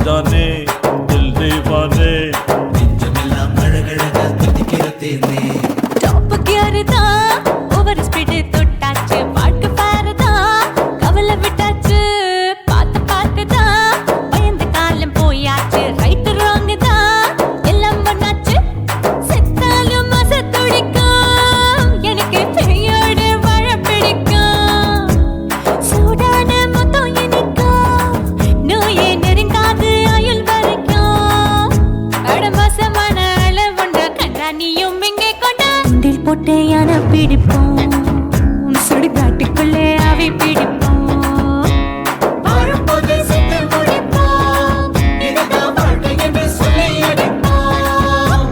जाने दिल दीवाने நெஞ்சமெல்லாம் அழகழகா தித்திக்கிற தேனே டாப் கியர் தான் ஓவர் ஸ்பீட் தொட்டாச்சு பாட்டு பாருதா கவலை விட்டாச்சு பார்த்து பார்த்து தான் பயந்து காலம் போயாச்சு ரைட் ராங் தான் எல்லாம் பண்ணாச்சு செத்தாலும் மச துடிக்கும் எனக்கு பெரியோடு வாழ பிடிக்கும் சூடான மொத்தம் எனக்கும் நோயே நெருங்காது ஆயுள் வரைக்கும் அடமாசமான அளவுண்ட கண்டானியும் இங்கே கொண்ட உண்டில் போட்டு யானை பிடிப்போம் சுடுகாட்டுக்குள்ளே அவை பிடிப்போம் வரும்போது செத்து முடிப்போம் இதுதான் வாழ்க்கை என்று சொல்லி அடிப்போம்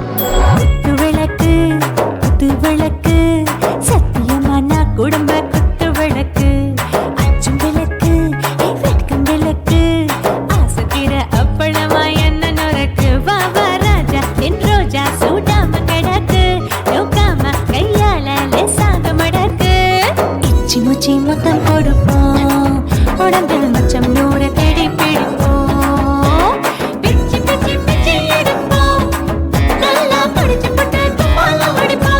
குத்து விளக்கு சத்தியமான குடும்ப குத்து விளக்கு அச்சும் விளக்கு வெட்கம் விளக்கு ஆசைக்கிற அப்பளமா என்ன நுறக்கு வா வா ராஜா என் ரோஜா சூடாம கிடக்கு நோக்காம கையால லேசாக மடக்கு இச்சி முச்சி மொத்தம் கொடுப்போம் உடம்பில் மச்சம் நூறு தேடி பிடிப்போம் பிச்சி பிச்சி பிச்சி எடுப்போம் நல்லா படிச்சு போட்டு துப்பால அடிப்போம்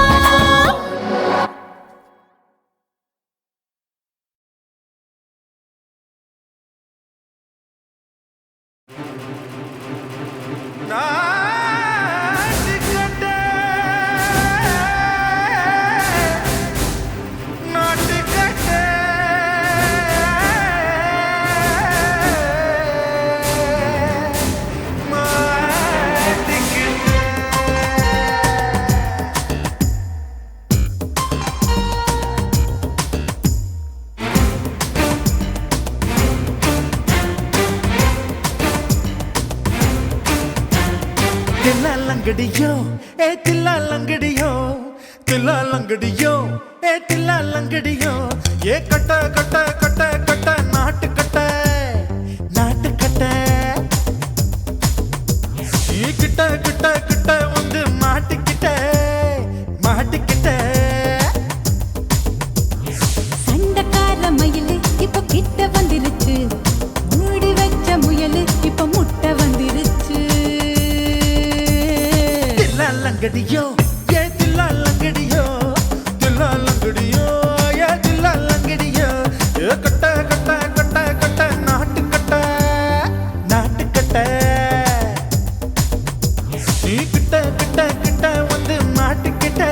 தில்லாலங்கடியோ ஏ தில்லாலங்கடியோ தில்லாலங்கடியோ ஏ தில்லாலங்கடியோ ஏ கட்ட கட்ட கட்ட கட்ட நாட்டு கட்ட நாட்டு கட்ட நீ கிட்ட கிட்ட கிட்ட வந்து மாட்டிக்கிட்ட மாட்டிக்கிட்ட சண்டக்கார மயிலு இப்ப கிட்ட வந்துருச்சு மூடி வச்ச முயலு இப்ப முட்டை வந்துருச்சு தில்லாலங்கடியோ ஏ தில்லாலங்கடியோ தில்லாலங்கடியோ ஏ தில்லாலங்கடியோ ஏ கட்ட கட்ட கட்ட கட்ட நாட்டு கட்ட நாட்டு கட்ட நீ கிட்ட கிட்ட கிட்ட வந்து மாட்டிக்கிட்ட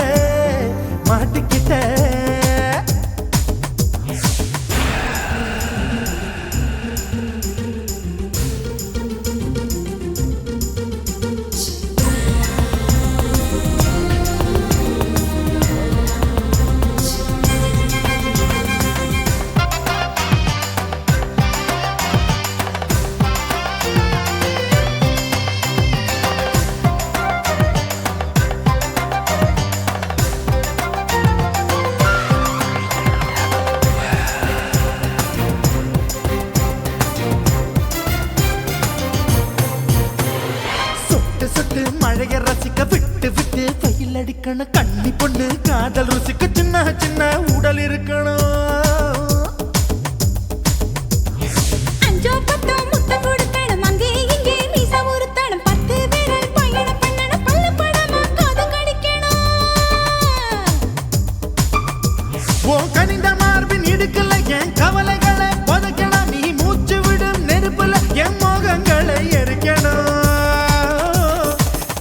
மாட்டிக்கிட்ட சொட்டு சொட்டு மழைய ரசிக்க விட்டு விட்டு வெயில் அடிக்கணும் கண்ணி பொண்ணு காதல் ருசிக்க சின்ன சின்ன உடல் இருக்கணும் அஞ்சோ பத்தோ முட்டை கொடுக்கணும் அங்கே இங்கே மீசா உருத்தணும் 10 விரல் பயணம் பண்ணணும் பல்ல படமா காது கடிக்கணும் ஓ கனிந்த மார்பின் இடுக்கல என் கவலைகளை புதைக்கணும் நீ மூச்சு விடும் நெருப்புல என் மோகங்களை எரிக்கணும்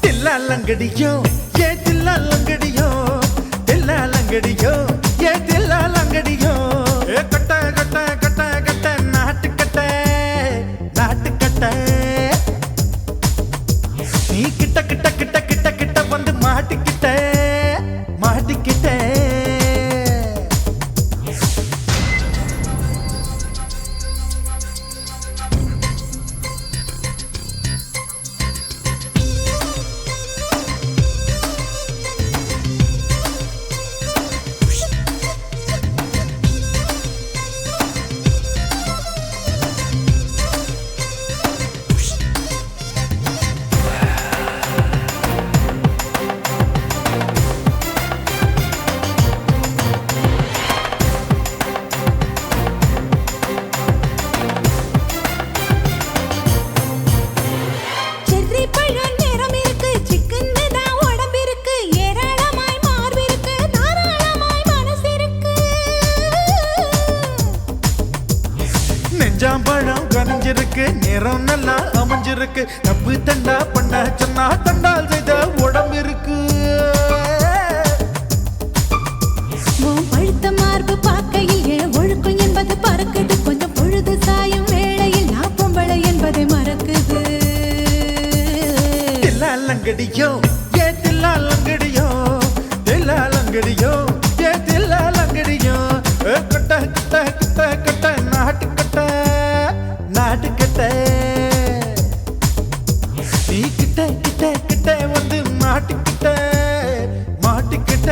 தில்லாலங்கடியோ ஏ தில்லாலங்கடியோ தில்லாலங்கடியோ ஏ தில்லாலங்கடியோ ஏ கட்ட கட்ட கட்ட கட்ட நாட்டு கட்ட நாட்டு கட்ட நீ கிட்ட கிட்ட கிட்ட கிட்ட கிட்ட வந்து மாட்டிக்கிட்ட மாட்டிக்கிட்ட விளைஞ்சிருக்கு நேரம் நல்லா அமைஞ்சிருக்கு தப்பு தண்டா பண்ண சொன்னா தண்டால் செய்த உடம்பு இருக்கு பழுத்த மார்பு பார்க்கையில் என் ஒழுக்கம் என்பது பறக்குது கொஞ்சம் பொழுது சாயும் வேளையில் நான் பொம்பளை என்பதை மறக்குது தில்லாலங்கடியோ ஏ தில்லாலங்கடியோ தில்லாலங்கடியோ ஏ தில்லாலங்கடியோ கட்ட கட்ட கட்ட கட்ட நாட்டு கட்ட நாட்டு கட்ட நீ கிட்ட கிட்ட கிட்ட வந்து மாட்டிக்கிட்ட மாட்டிக்கிட்ட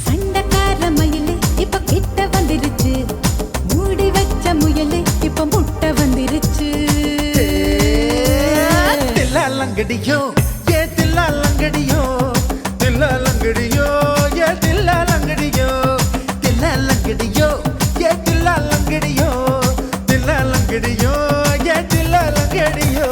சண்டைக்கார மயிலு இப்ப கிட்ட வந்துருச்சு மூடி வச்ச முயலு இப்ப முட்டை வந்துருச்சு தில்லாலங்கடியோ ஏ தில்லாலங்கடியோ தில்லாலங்கடியோ ஏ தில்லாலங்கடியோ தில்லாலங்கடியோ ஏ தில்லாலங்கடியோ தில்லாலங்கடியோ ஏ தில்லாலங்கடியோ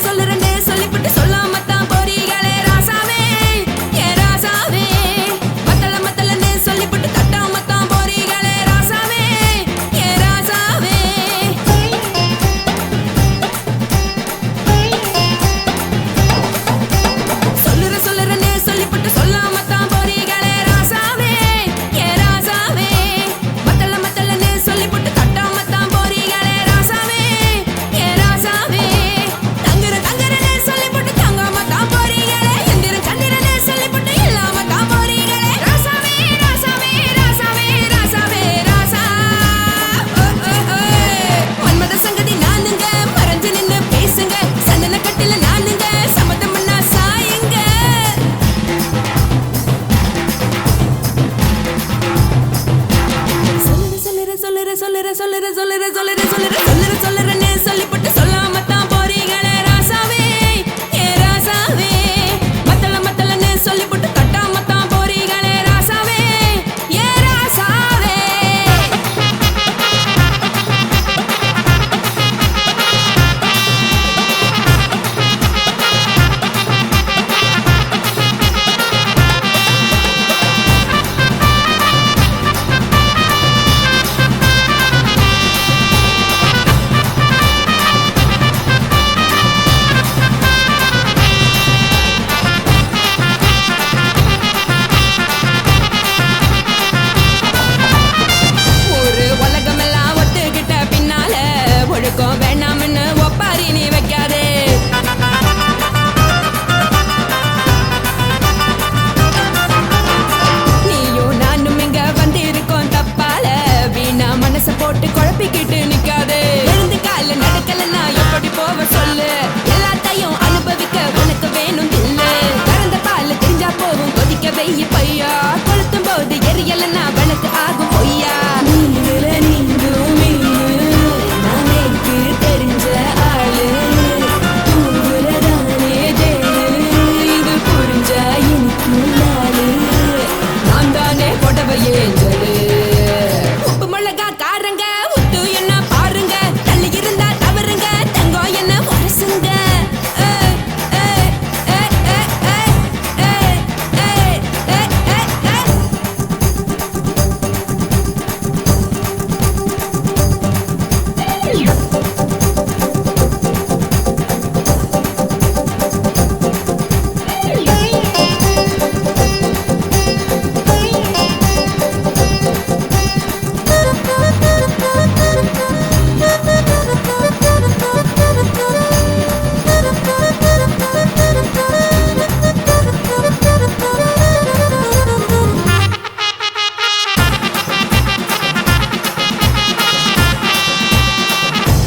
சொல்லுறேன்னு சொல்லிப்புட்டு சொல்லாமத்தான் போறீங்களே ராசாவே ஏ ராசாவே மத்தளன்னு சொல்லிப்புட்டு தட்டாமத்தான் போறீங்களே ராசாவே ஏ ராசாவே சொல்லுறேன்னு சொல்லிப்புட்டு சொல்லாமத்தான் போறீங்களே ராசாவே ஏ ராசாவே மத்தளன்னு சொல்லிப்புட்டு தட்டாமத்தான் போறீங்களே ராசாவே ஏ ராசாவே தங்குறேன்னு சொல்லிப்புட்டு தங்காமத்தான் போறீங்களே எந்திரன்னு சொல்லிப்புட்டு இல்லாமத்தான் போறீங்களே ராசாவே ராசாவே ராசாவே ராசாவே ராசா மன்மத சங்கதி நானுங்க மறைஞ்சு நின்னு பேசுங்க சந்தன கட்டில நானுங்க சம்மதம்னா சாயுங்க சொல்லுறேன்னு சொல்லிப்புட்டு சொல்லாமத்தான் போறீங்களே ராசாவே ஏ ராசாவே மத்தளன்னு சொல்லிப்புட்டு தட்டாமத்தான் போறீங்களே ராசாவே ஏ ராசாவே ஒரு உலகமெல்லாம் ஒத்துக்கிட்ட பின்னால ஒழுக்கம் வேண்டாம்னு ஒப்பாரி நீ வைக்காதே நீயும் நானும் இங்க வந்திருக்கோம் தப்பால வீணா மனச போட்டு குழப்பிக்கிட்டு நிக்காதே எழுந்து கால நடக்கலன்னா எப்படி போவ சொல்லு எல்லாத்தையும் அனுபவிக்க உனக்கு வேணும் இல்ல கறந்த பால் தெரிஞ்சா போகும் கொதிக்க வெய்ய பையா கொளுத்தும் போது எரியலன்னா வனக்கு ஆகும் பொய்யா தெரிஞ்ச ஆளு தூங்குறதானே இது புரிஞ்ச எனக்கு நாளு நான் தானே புடவையே சொல்லு உப்பு மிளகா காரங்க உத்து என்ன பாருங்க தள்ளி இருந்தா தவறுங்க தங்கம் என்ன வரசுங்க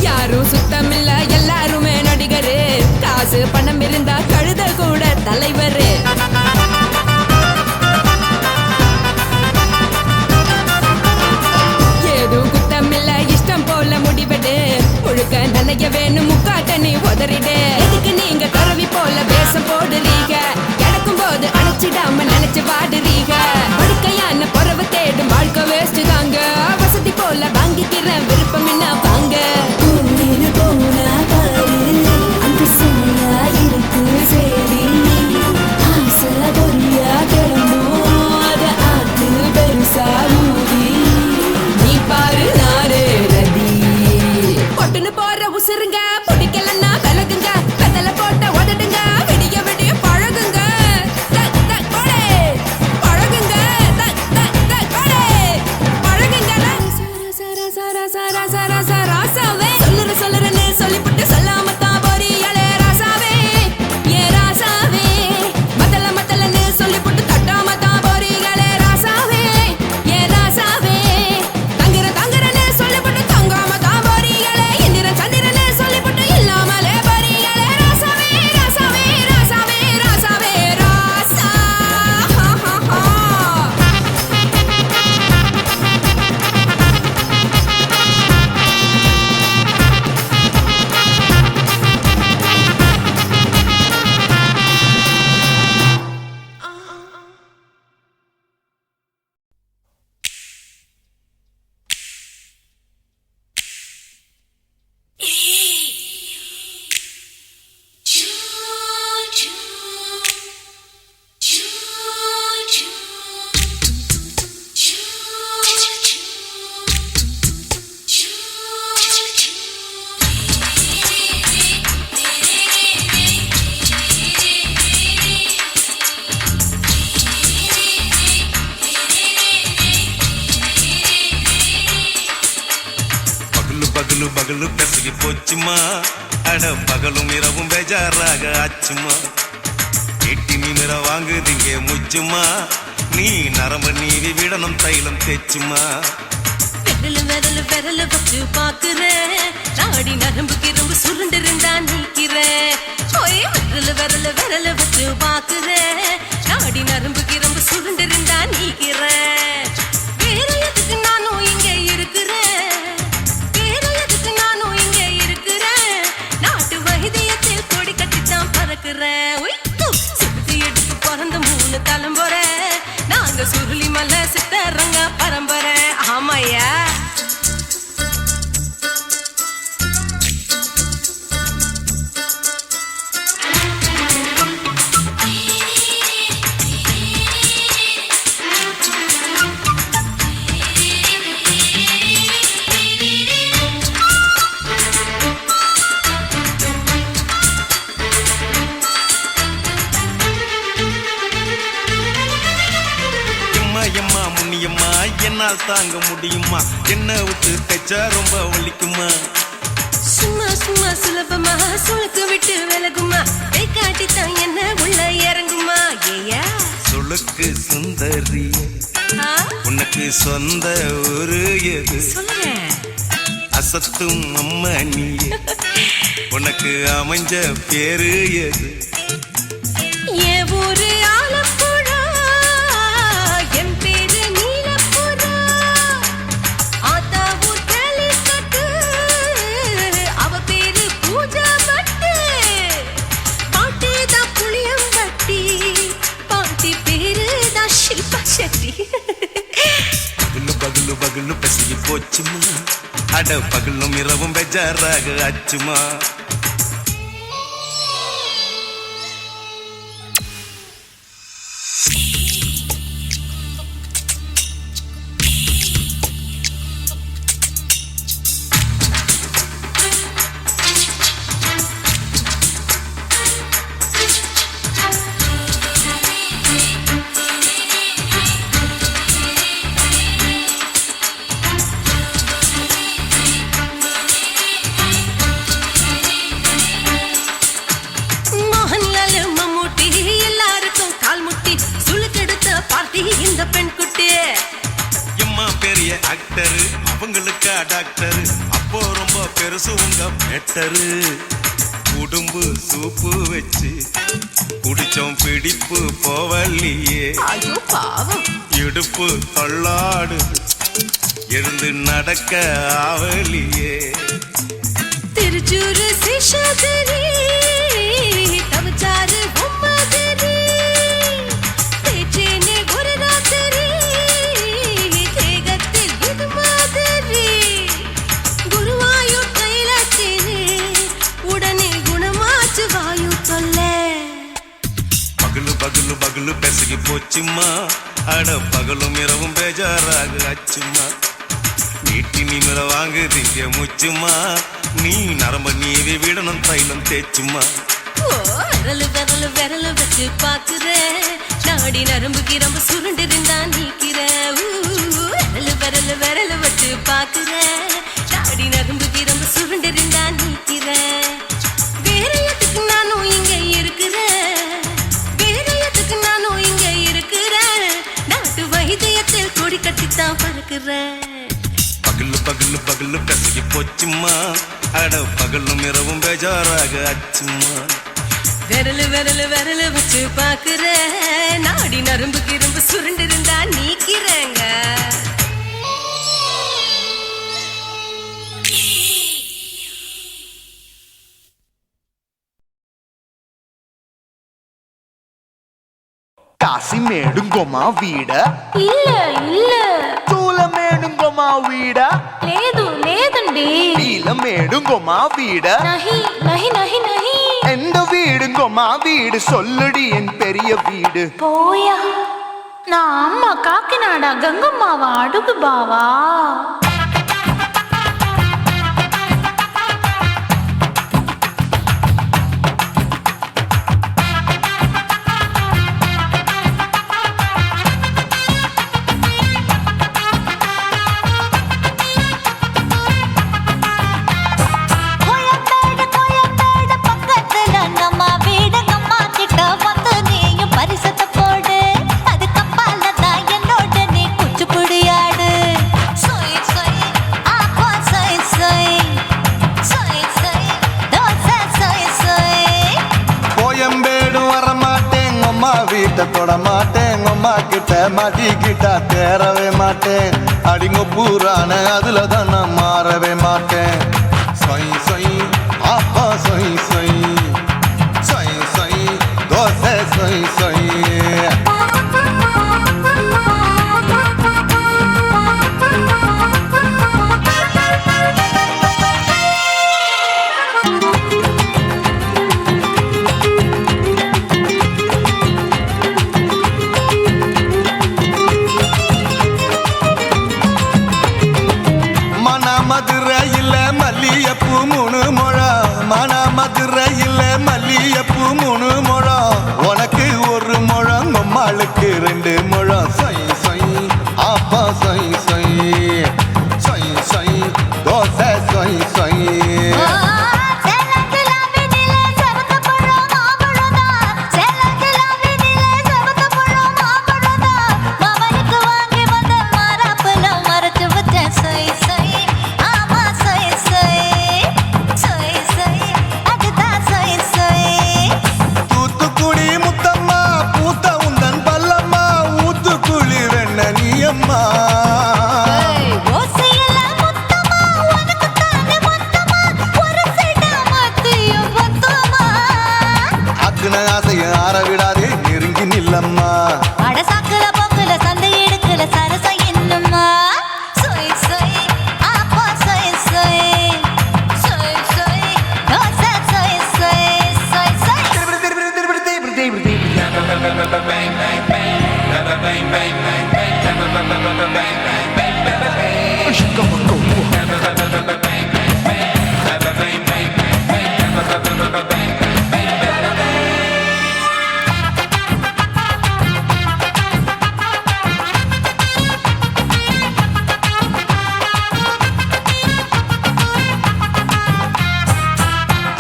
யாரும் சுத்தமில்ல எல்லாருமே நடிகரு காசு பணம் இருந்தா கழுத கூட தலைவரு ஏதோ குத்தமில்ல இஷ்டம் போல முடிவெடு முழுக்க நனைய வேணும் முக்காட்ட நீ உதறிடு. எதுக்கு நீங்க துறவி போல வேஷம் போடுறீங்க? கிடக்கும் போது அணைச்சிடாம நினைச்சு பாடுறீங்க. படுக்கையான பொறவை தேடும் வாழ்க்கை வேஸ்ட் தாங்க. வசதி போல வாங்கிக்கிறேன் விருப்பம் என்ன வாங்க. போனா பாரு அந்த சிலையா இருக்கு சரி. ஆசை பொரியா கிளம்பும் அத ஆத்து பெருசா ஊதி. நீ பாரு நாரு ரதி பொட்டுன்னு போற உசுருங்க. பிடிக்கலன்னா விலகுங்க. கதல போட்ட உதடுங்க. விடிய விடிய பழகுங்க. கொடை பழகுங்க. கொடை பழகுங்க. ராசாவே சொல்லுறேன்னு சொல்லிப்புட்டு சொல்லாமத்தான் போறியாளே ராசாவே. ஏ ராசாவே மத்தலன்னு சொல்லிப்புட்டு தட்டாமத்தான் போறீங்களே ராசாவே. ஏ ராசாவே தங்குறேன்னு சொல்லிப்புட்டு தங்காமத்தான் போறீங்களே. இந்திரன் சந்திரன்னு சொல்லிப்புட்டு இல்லாமலே போறீங்களே ராசாவே. ராசாவே ராசாவே ராசாவே ராசா. பகலு பகலு பெசகி போச்சுமா. அட பகலும் இரவும் பேஜாராக ஆச்சுமா. எட்டி நிமிர வாங்குதீங்க முச்சுமா. நீ நரம்பு நீவி விடணும் தைலம் தேச்சுமா. விரல் வச்சு பாக்குறேன். நாடி நரம்பு கிரம்பு சுருண்டிருந்தா நீக்கிறேன். விரல் வச்சு பாக்குறேன். நாடி நரம்பு கிரம்பு சுருண்டிருந்தா நீக்கிறேன். வேற எதுக்கு நானும் இங்க இருக்கிறேன்? வேற எதுக்கு நானும் இங்க இருக்கிறேன்? நாட்டு வைத்தியத்தில் கொடி கட்டித்தான் பறக்கிறேன். சுத்தி எடுத்து பிறந்த 3 தலைமுறை. நாங்க சுருளி மலை சித்தரங்க பரம்பரை. ஆமாயா எம்மா முன்னியம்மா என்னால் தாங்க முடியுமா? என்ன விட்டு தைச்சா ரொம்ப வலிக்குமா? சும்மா சும்மா சுலபமா சுளுக்கு விட்டு விலகுமா? கை காட்டித்தான் என்ன உள்ள இறங்குமா? ஏயா சுளுக்கு சுந்தரி உனக்கு சொந்த ஒரு எது? சொல்றேன் அசத்தும் அம்மா நீ உனக்கு அமைஞ்ச பேரு எது? ஏ ஊரு ஆலப்புழா. என் பேரு நீலப்புறா. ஆத்தா ஊர் கேலிக்கட்டு. அவ பேரு பூஜா பட்டு. பாட்டி தான் புளியம்பட்டி. பாட்டி பேரு தான் ஷில்பா செட்டி. பகலு பகலு பகலு பசிக்கு போச்சுமா. அட பகலும் இரவும் பெஜாராக ஆச்சுமா. Actor அவங்களுக்கா doctor. அப்போ ரொம்ப பெருசு உங்க மேட்டரு. உடும்பு சூப்பு வச்சு குடிச்சோம் பிடிப்பு போவல்லையே. ஐயோ பாவம். இடுப்பு தள்ளாடு எழுந்து நடக்க ஆவலியே. திருச்சூர் சேஷாதிரி போச்சுமா அட பகலும் இரவும் பேஜாராக அச்சுமா நீட்டி நிமிர வாங்குதிங்க முச்சுமா நீ நரம்ப நீவி விடணும் தைலம் தேச்சுமா ஓ, விரலு விரலு விரலு வச்சு பாக்குறேன் நாடி நரம்பு கிரம்பு சுருண்டு இருந்தா நீக்கிறேன் விரலு விரலு விரலு வச்சு பாக்குறேன் நாடி நரம்பு கிரம்பு சுருண்டு இருந்தா நீக்கிறேன் வேற எதுக்கு நானும் இங்க இருக்கிறேன் வேற எதுக்கு நானும் இங்க இருக்கிறேன் நாட்டு வைத்தியத்தில் கொடி கட்டித்தான் பறக்கிறேன் பகலு பகலு பகலு கசகி போச்சுமா அட பகலும் இரவும் பேஜாராக அச்சுமா விரலு விரலு விரலு வச்சு பாக்குறேன் நாடி நரம்பு கிரம்பு சுருண்டு இருந்தா நீக்கிறேங்க కాశీమేడుంగోమా వీడ இல்ல இல்ல చూలమేడుంగోమా వీడ లేదు లేదండి నీలమేడుంగోమా వీడ நஹி நஹி நஹி நஹி எந்த வீடுங்கோமா வீடு சொல்லுடி என் பெரிய வீடு போயா நான் அம்மா காக்கிநாடா கங்கம்மாவா அடுகு பாவா தொட மாட்டேன் அம்மா கிட்ட மாட்டிக்கிட்டா தேரவே மாட்டேன் அடிங்க பூரான அதுல தான் நான் மாறவே மாட்டேன் சொய் சொய் அப்பா சொய் சொய் சொய் சொய் தோசை சொய் சொய் மதுரையில் மல்லியப்பூ 3 முழம் மன மதுரையில் மல்லியப்பூ 3 முழம் உனக்கு 1 முழம் அம்மாளுக்கு 2 முழம் சொய் சொய் அப்பா சொய் சொய் சொய் சொய் தோசை சொய் சொய்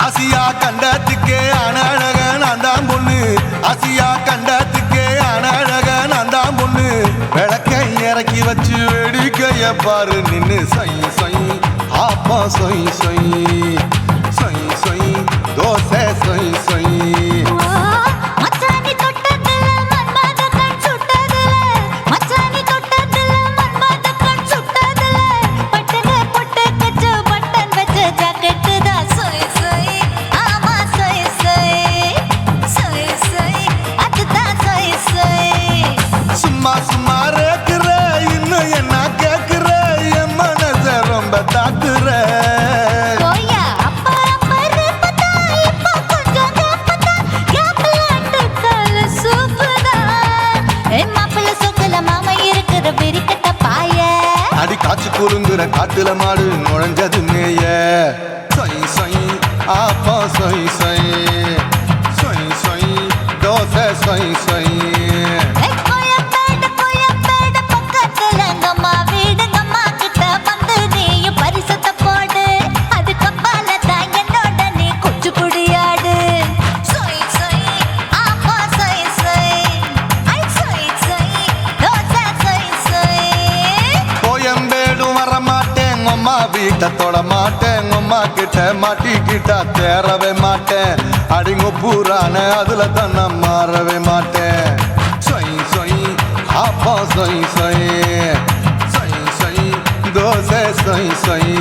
ஆசியா கண்டத்துக்கே அனழக நான் தான் பொண்ணு ஆசியா கண்டத்துக்கே அனழக நான் தான் பொண்ணு விளக்கை இறக்கி வச்சு வேடிக்கைய பாரு நின்னு சொய் சொய் ஆப்பா சொய் சொய் சொய் சொய் தோசை சொய் சொய் சும்மா சும்மா ரேக்குற இன்னும் என்ன கேக்குற என் மனச ரொம்ப தாக்குற ஆத்துல மாடு நுழைஞ்சது மேய சொய் சொய் ஆப்பா சொய் சொய் சொய் சொய் தோசை சொய் சொய் வீட்டை தொட மாட்டேன் அம்மா கிட்ட மாட்டிக்கிட்டா தேரவே மாட்டேன் அடிங்க பூரான அதுல தன்னை மாறவே மாட்டேன் சொய் சொய் அப்பா சொய் சொய் சொய் சொய் தோசை சொய் சொய்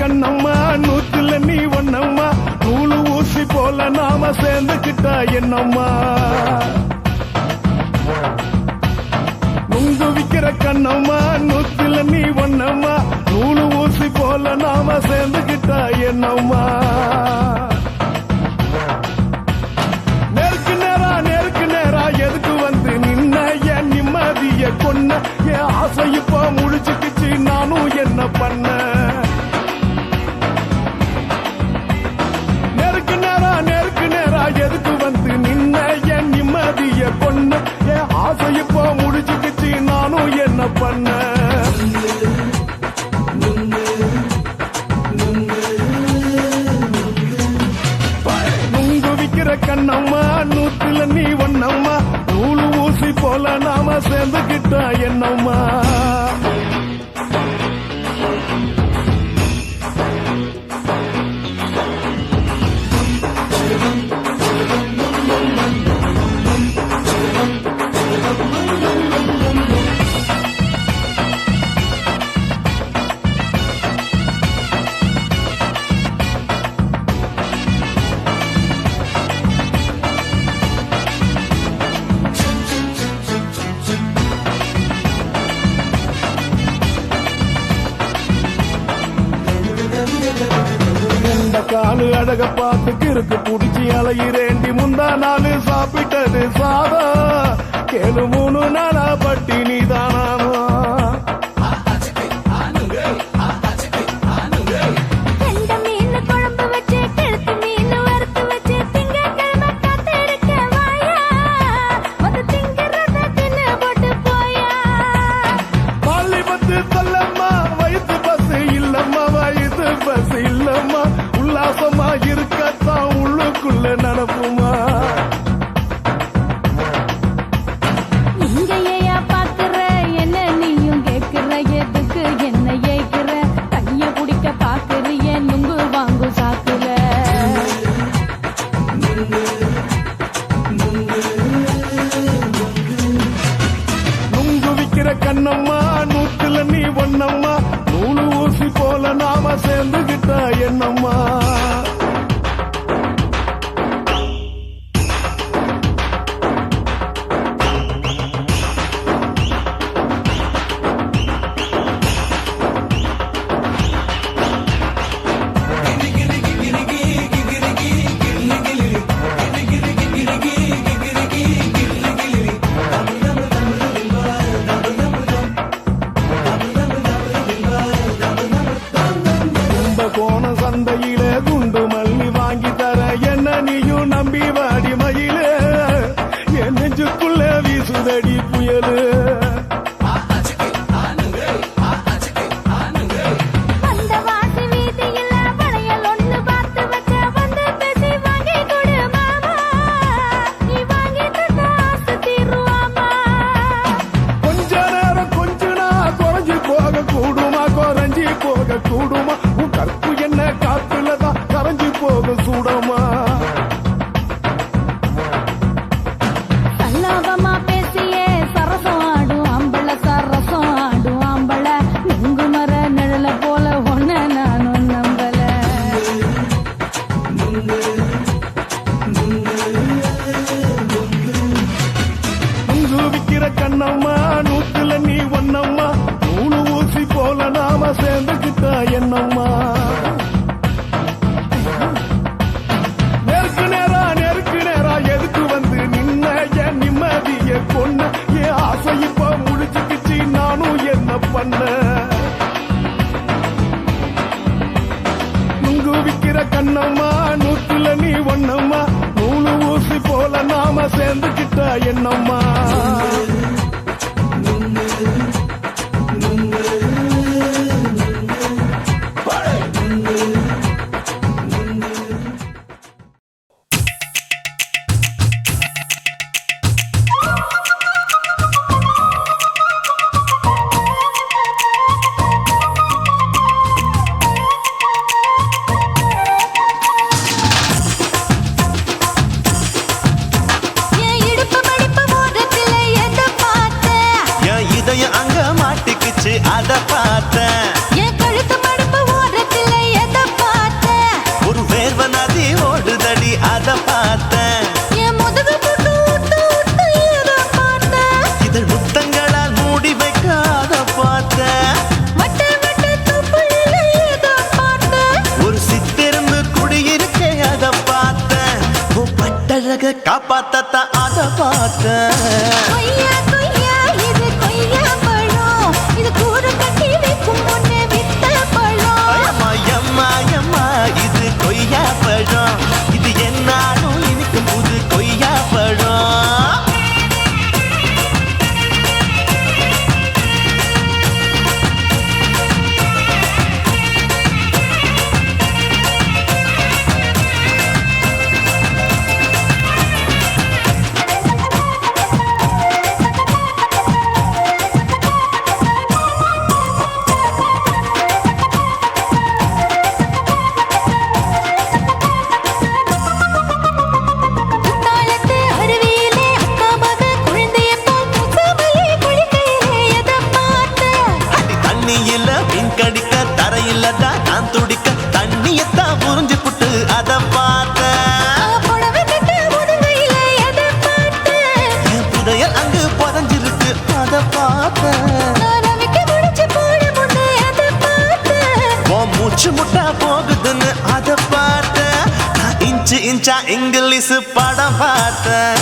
கண்ணம்மா நூத்துல நீ ஒன்னம்மா நூலு ஊசி போல நாம சேர்ந்துக்கிட்டா என்னம்மா நுங்கு விக்கிற கண்ணம்மா நூத்துல நீ ஒன்னம்மா நூலு ஊசி போல நாம சேர்ந்துக்கிட்டா என்னம்மா நேருக்கு நேரா எதுக்கு வந்து நின்ன என் நிம்மதிய கொன்ன என் ஆசை இப்போ முடிச்சுக்கிச்சு நானும் என்ன பண்ண எதுக்கு வந்து நின்ன என் நிம்மதிய பொண்ணு என் ஆசை இப்போ முடிச்சுக்கிச்சு நானும் என்ன பண்ண நுங்கு விக்கிற கண்ணம்மா நூத்துல நீ ஒன்னம்மா நூலு ஊசி போல நாம சேர்ந்துக்கிட்டா என்னம்மா காலு அழக பார்த்து கிறுக்கு புடிச்சு அலையிறேண்டி முந்தா நாலு சாப்பிட்டது சாதம் கேளு 3 நாளா பட்டினி தானாமா இருக்கத்தான் உள்ளுக்குள்ள நடப்புமா நீங்க ஏயா பாக்குற என்ன நாம சேர்ந்துக்கிட்ட என்னம்மா என் இடுப்பு மடிப்பு ஓரத்துல எதை பார்த்தேன்? என் இதயம் அங்க மாட்டிக்கிச்சு அத பார்த்தேன். என் கழுத்து மடிப்பு ஓரத்துல எதை பார்த்தேன்? ஒரு வேர்வ நதி ஓடுதடி அத பார்த்தேன். என் முதுகு புட்டு விட்டு விட்டு எதை பார்த்தேன்? இதழ் முத்தங்களால் மூடி வைக்க அத பார்த்தேன். வட்ட வட்ட தொப்புளில எதை பார்த்தேன்? ஒரு சித்திரம்பு குடியிருக்கே அத பார்த்தேன். உன் பட்டழக காப்பாத்தத்தான் அத பார்த்தேன். கொய்யா கொய்யா இது கொய்யா பழம், இது கூறு கட்டி வைக்கும் முன்னே வித்த பழம். அம்மா எம்மா எம்மா இது கொய்யா பழம். இது என்னாலும் இனிக்கும் புது கொய்யா பழம். குத்தாலத்து அருவியிலே அக்கா மக குழந்தைய போல் முகமையே குளிக்கையிலே எதை பார்த்தேன்? அடி தண்ணியில மீன் கடிக்க தரையில தான் நான் துடிக்க தண்ணியத்தான் புரிஞ்சு புட்டு அத பார்த்தேன். புடவை கட்ட முதுகையில எதை பார்த்தேன்? என் புதையல் அங்கு புதஞ்சிருக்கு அத பார்த்தேன். நான் ரவிக்கு முடிச்சு போட முன்னே எதை பார்த்தேன்? உன் மூச்சு முட்டா போகுதுன்னு அத பார்த்தேன். நான் இன்ச்சு இன்ச்சா இங்கிலீஷ் படம் பார்த்தேன்.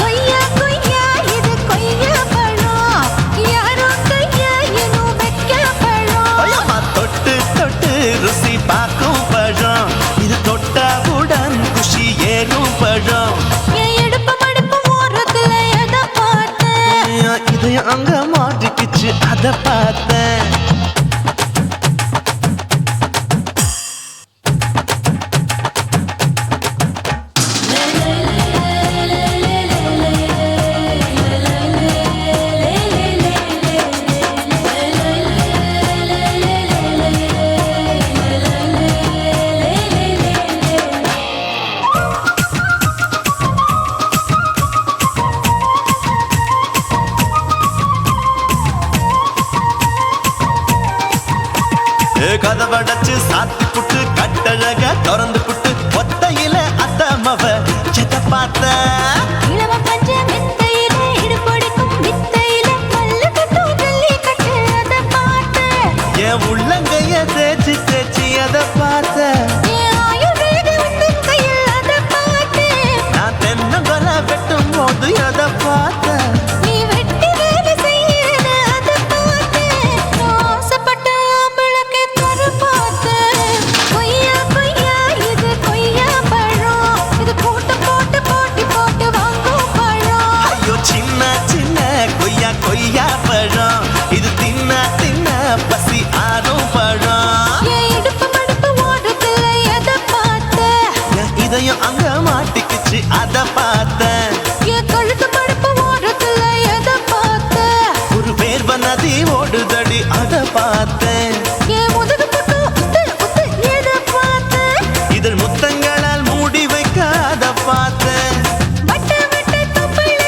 கொய்யா கொய்யா இது கொய்யா பழம், யாரோ கையா இன்னும் வைக்க பழம். ஐயம்மா தொட்டு தொட்டு ருசி பார்க்கும் பழம். இது தொட்டவுடன் குஷி ஏறும் பழம். என் இடுப்பு மடிப்பு ஓரத்துல எதை பார்த்தேன்? என் இதயம் அங்க மாட்டிக்கிச்சு அத பார்த்தேன். கதவடைச்சு சாத்தி புட்டு கட்டழக திறந்து புட்டு ஒத்தையில அத்தமவ செத்த பார்த்த. இளவ பஞ்ச மெத்தையில இடுப்பொடிக்கும் வித்தையில மல்லு கட்டும் ஜல்லிக்கட்டு அதை பார்த்தேன். என் உள்ளங்கைய தேய்ச்சி தேய்ச்சி அத பார்த்த. என் ஆயுர்வேத உந்தன் கையில் அதை பார்த்தேன். நான் தென்னங்கொலை வெட்டும் போது அத பார்த்த. நீ வெட்டி வேலை செய்யறது அதை பார்த்தேன். நான் ஆசைப்பட்ட ஆம்பளுக்கு தர பார்த்தேன். கொய்யா கொய்யா இது கொய்யா பழம், இது கூட்டு போட்டு போட்டி போட்டு வாங்கும் பழம். ஐயோ சின்ன சின்ன கொய்யா கொய்யா பழம். இது தின்ன தின்ன பசி ஆறும் பழம். என் இடுப்பு மடிப்பு ஓரத்துல எதை பார்த்தேன்? என் இதயம் அங்க மாட்டிக்கிச்சு அத பார்த்தேன். என் கழுத்து மடிப்பு ஓரத்துல எதை பார்த்தேன்? ஒரு வேர்வ நதி ஓடுதடி அத பார்த்தேன். என் முதுகு புட்டு உத்து உத்து எதை பார்த்தேன்? இதழ் முத்தங்களால் மூடி வைக்க அத பார்த்தேன். வட்ட வட்ட தொப்புளில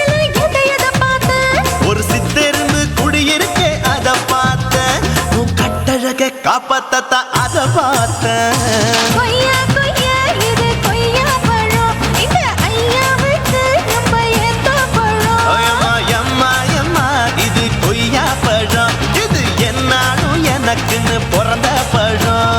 எதை பார்த்தேன்? ஒரு சித்தெரும்பு குடியிருக்கே அத பார்த்தேன். உன் கட்டழக காப்பாத்தத்தான் அத பார்த்தேன். கொய்யா கொய்யா இது கொய்யா பழம், இந்த ஐயாவுக்கு ரொம்ப ஏத்த பழம். எம்மா எம்மா எம்மா இது கொய்யா பழம். இது என்னாலும் எனக்குன்னு பிறந்த பழம்.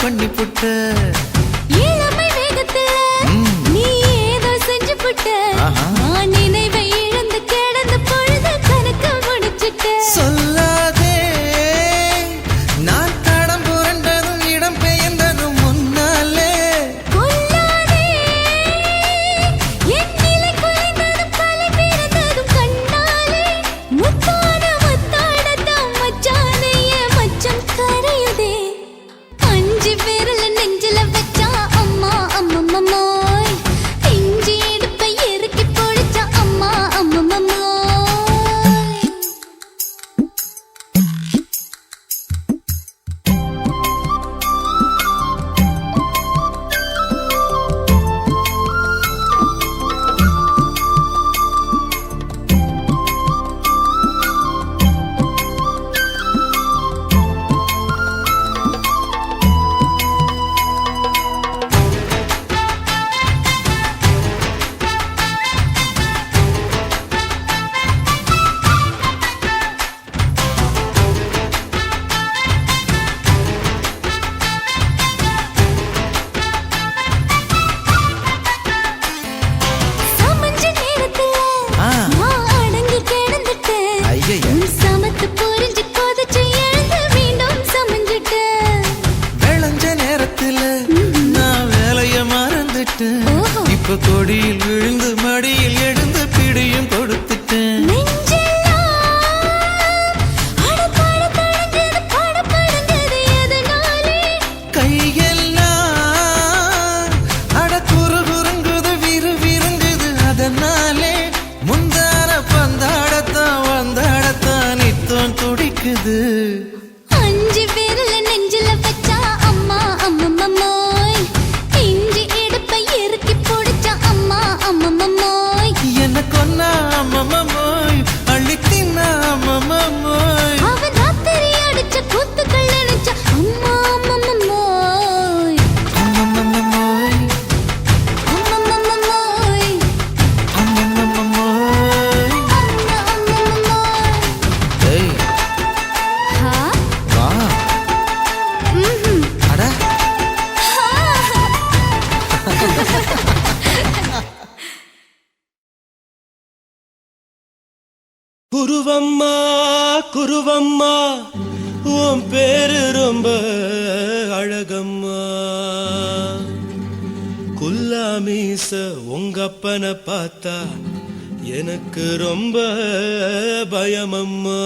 பண்ணி புட்ட இளமை வேகத்துல நீ ஏதோ செஞ்சு புட்ட நான் நினைவை இழந்து கிடந்த பொழுது கணக்கு முடிச்சிட்ட சொல்லாதே நான் தடம் புரண்டதும் இடம் பெயர்ந்ததும் முன்னாலே கொல்லாதே என் நிலை குலைந்ததும் கலை பிறந்ததும் கண்ணாலே முத்தான முத்தாடத்தான் மச்சானைய மச்சம் கரையுதே அஞ்சு விரல நெஞ்சில வச்சா அம்மா அம்மம்மோய் இஞ்சி எடுப்பை இறுக்கி பொழிச்சா அம்மா அம்மம்மோய் சமஞ்ச நேரத்துல நான் அடங்கி கிடந்துட்டேன் ஐயைய. உன் சமத்து புரிஞ்சு கொதிச்சு எழுந்து மீண்டும் சமஞ்சிட்டேன் விளைஞ்ச நேரத்துல நான் வேலைய மறந்துட்டேன் ஓஹோ. இப்ப கொடியில் விழுந்து மடியில் எழுந்து பிடியும் கொடுத்துட்டேன் நெஞ்செல்லாம் அடப்பட தடஞ்சது படபடஞ்சது எதனாலே கையெல்லாம் அட குறு குறுங்குது விறுங்குது அதனாலே முந்தான பந்தாடத்தான் வந்தாடத்தான் நித்தம் துடிக்குது அஞ்சு விரல நெஞ்சில வச்சா அம்மா அம்மம்மோய் இஞ்சி எடுப்பை இறுக்கி பொடிச்சா அம்மா அம்மம்மோய் என்ன கொன்னா அம்மம்மோய் அள்ளி தின்னா அம்மம்மோய் அவன் ராத்திரி அடிச்ச கூத்துக்கள் நினைச்ச அம்மா அம்மம்மோய் அம்மம்மோய் அம்மம்மோய் அம்மம்மோய் அம்மா அம்மம்மோய் ஏய் ஹா வா ம்ஹும் அட குருவம்மா குருவம்மா உன் பேரு ரொம்ப அழகம்மா குல்லாமீச உங்க அப்பனை பார்த்தா எனக்கு ரொம்ப பயமம்மா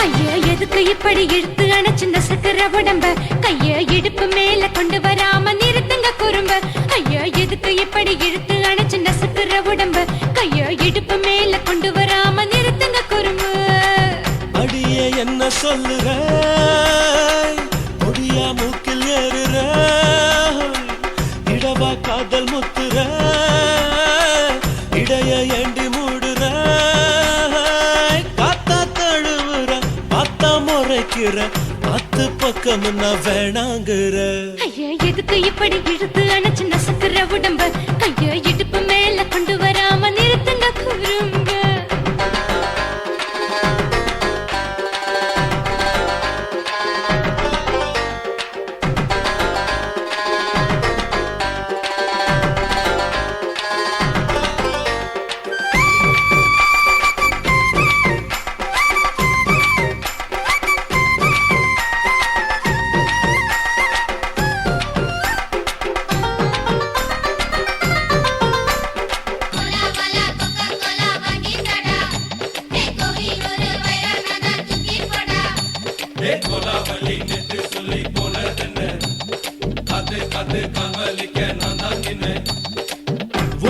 ஐயா எதுக்கு இப்படி இழுத்து அணைச்சிருந்த சக்கர உடம்ப கைய இடுப்பு மேல கொண்டு வராம நிறுத்துங்க குறும்ப ஐயா எதுக்கு இப்படி இழுத்து அணைச்சிருந்த சக்கர உடம்ப கைய இடுப்பு மேல கொண்டு வராம நிறுத்துங்க குறும்பு அடியே என்ன சொல்லுற முடியா மூக்கில் ஏறுற இடவா காதல் முத்துற இடைய ஏண்டி மூடுற காத்தா தழுவுற பார்த்தா முறைக்கிற பத்து பக்கம் நான் வேணாங்குற ஐயா எதுக்கு இப்படி இழுத்து அணைச்சிருந்த சக்கர உடம்ப கைய இடுப்பு மேல கொண்டு வராம நிறுத்துங்க குறும்ப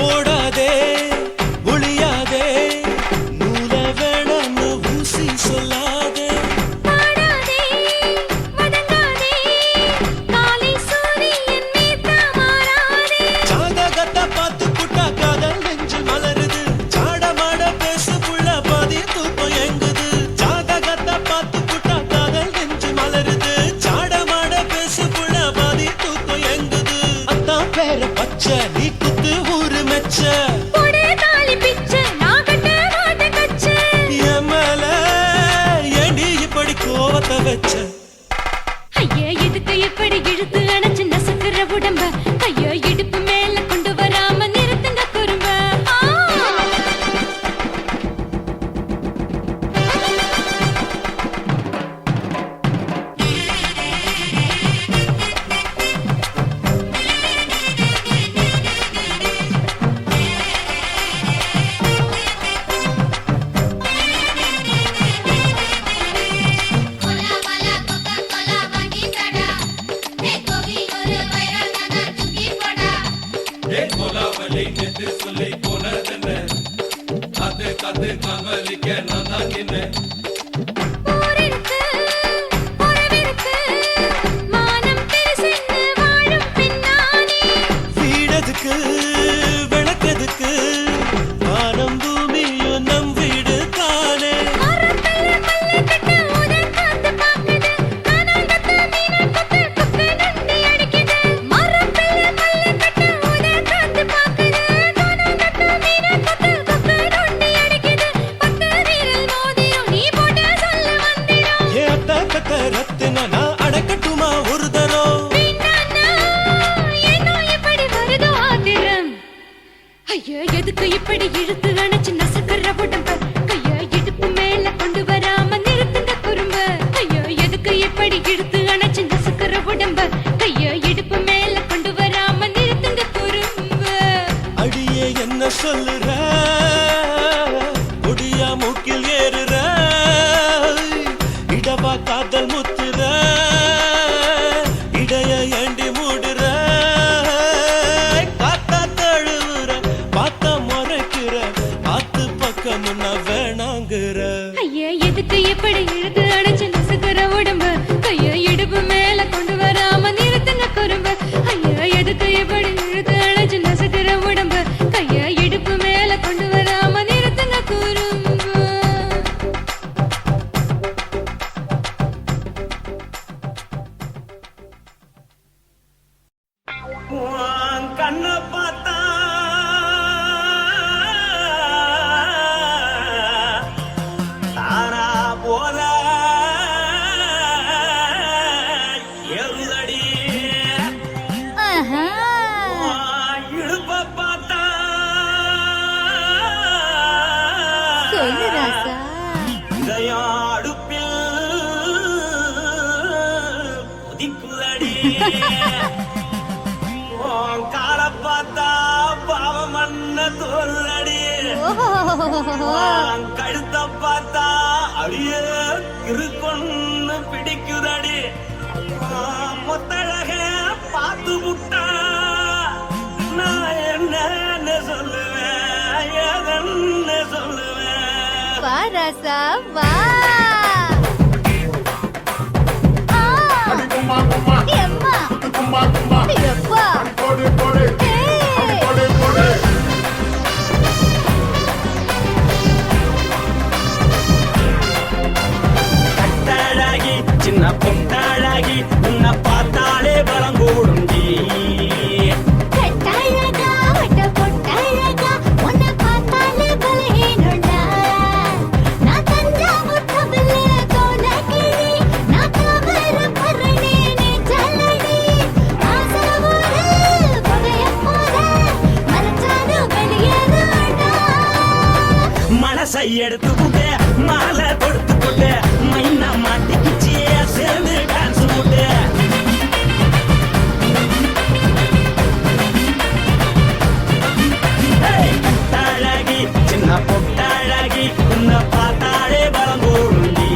ஓடாதே ஒளியாதே நூல வேணான்னு ஊசி சொல்லாதே பத்த வச்ச ஐயா எதுக்கு எப்படி இழுத்து அணைச்சு நசுக்கிற உடம்ப ஐயோ இடுப்பு மேல கொண்டு வராம நிறுத்துங்க குறும்ப ஊரிருக்கு, உறவிருக்கு, மானம் பெருசென்று வாழும் பெண்ணானே. வீடதுக்கு விளக்கதுக்கு வானம் பூமியும் நம் வீடு தானே மரத்துல மல்லி கட்டு உதன் காத்து பாக்குது. கானாங்கத்து மீனாங்கத்து குக்கு நண்டி அடிக்குது. மரத்துல மல்லி கட்டு உதன் காத்து பாக்குது. கானாங்கத்து மீனாங்கத்து குக்கு நண்டி அடிக்குது. பத்து வீரல் மோதிரம் நீ போட்ட சொல்ல வந்திடும். ஏ அத்த கத்த ரத்தின நான் அடக்கட்டுமா ஒரு தரம் வீணானா, ஏனோ இப்படி வருதோ ஆத்திரம். ஐயோ எதுக்கு இப்படி இழுத்து அணைச்சு நசுக்கிற உடம்ப கைய இடுப்பு மேல கொண்டு வராம நிறுத்துங்க குறும்ப ஐயோ எதுக்கு இப்படி இழுத்து அணைச்சு நசுக்கிற உடம்ப கைய இடுப்பு மேல கொண்டு வராம நிறுத்துங்க குறும்ப அடியே என்ன சொல்லுற ஒடியா மூக்கில் ஏறுற இடவா காதல் முத்துற இடைய ஏண்டி மூடுற காத்தா தழுவுற பார்த்த முறைக்கிற ஆத்து பக்கம் நான் வேணாங்குற ஐயா எதுக்கு இப்படி இழுத்து அணைச்சு நசுக்கிற உடம்ப கைய இடுப்பு மேல கொண்டு வராம நிறுத்துங்க குறும்ப ஐயா எதுக்கு இப்படி இழுத்து அணைச்சு நசுக்கிற உடம்ப கைய இடுப்பு மேல கொண்டு வராம நிறுத்துங்க குறும்ப கண்ண பார்த்தா தாரா போல எருதடி இழுப்ப பார்த்தா இதயம் அடுப்பில் உதிக்குதடி கால பார்த்தா பாவம் மண்ண தோல்றடி கழுத்த பார்த்தா அடிய இருக்குன்னு பிடிக்குதடி மொத்தழக பார்த்து விட்டா நான் என்ன சொல்லுவேன் எதன்னு சொல்லுவேன் வாராசா வா கும்மா கும்மா எம்மா கும்மா கும்மா எப்பா போடு போடு போடு போடு கட்டாழகி சின்ன பொட்டாழகி உன்னை பார்த்தாலே பலம் கூடுண்டி கட்டழகா வட்ட பொட்டழகா உன்னை பார்த்தாலே பலஹீனண்டா நான் தஞ்சாவூர் கவிலே கோலகிரி நான் கவர பரணி நீ ஜல்லடி ஆசவூரு பகைய போல மரச்சாரு வெளியேறாடா மனசை எடுத்துக்கிட்டு மாலை கொடுத்துக்கிட்டு மைனா மாட்டிக்கிச்சு சேர்ந்து டான்ஸ் போட்டு கட்டாழகி சின்ன பொட்டாழகி உன்னை பார்த்தாலே பலம் கூடுண்டி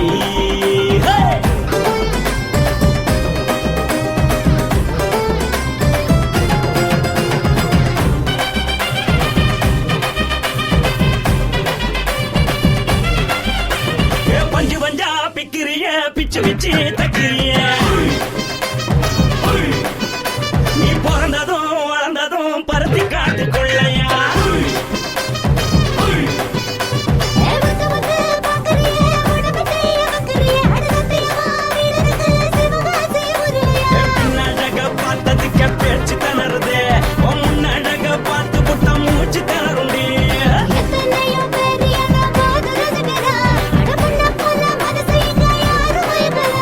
பஞ்சு பஞ்சா பிக்கிறிய பிச்சு பிச்சு தக்கிறிய நீ பிறந்ததும் வளர்ந்ததும் பருத்தி காட்டுக்குள்ளையா வந்து வந்து பாக்கறியே உடம்பு கைய வக்கறியே அடுத்தத்தையமா வீரருக்கு சிவகாசி உருளையா பின்னழக பார்த்ததுக்கு பேச்சு திணறுது முன்னழக பார்த்து புட்டம் மூச்சு திணறுண்டி எத்தனையோ பேர் என்ன போது ரசிக்கிறா அடமுள்ள போல மனசை இங்க யாரும் வைக்கல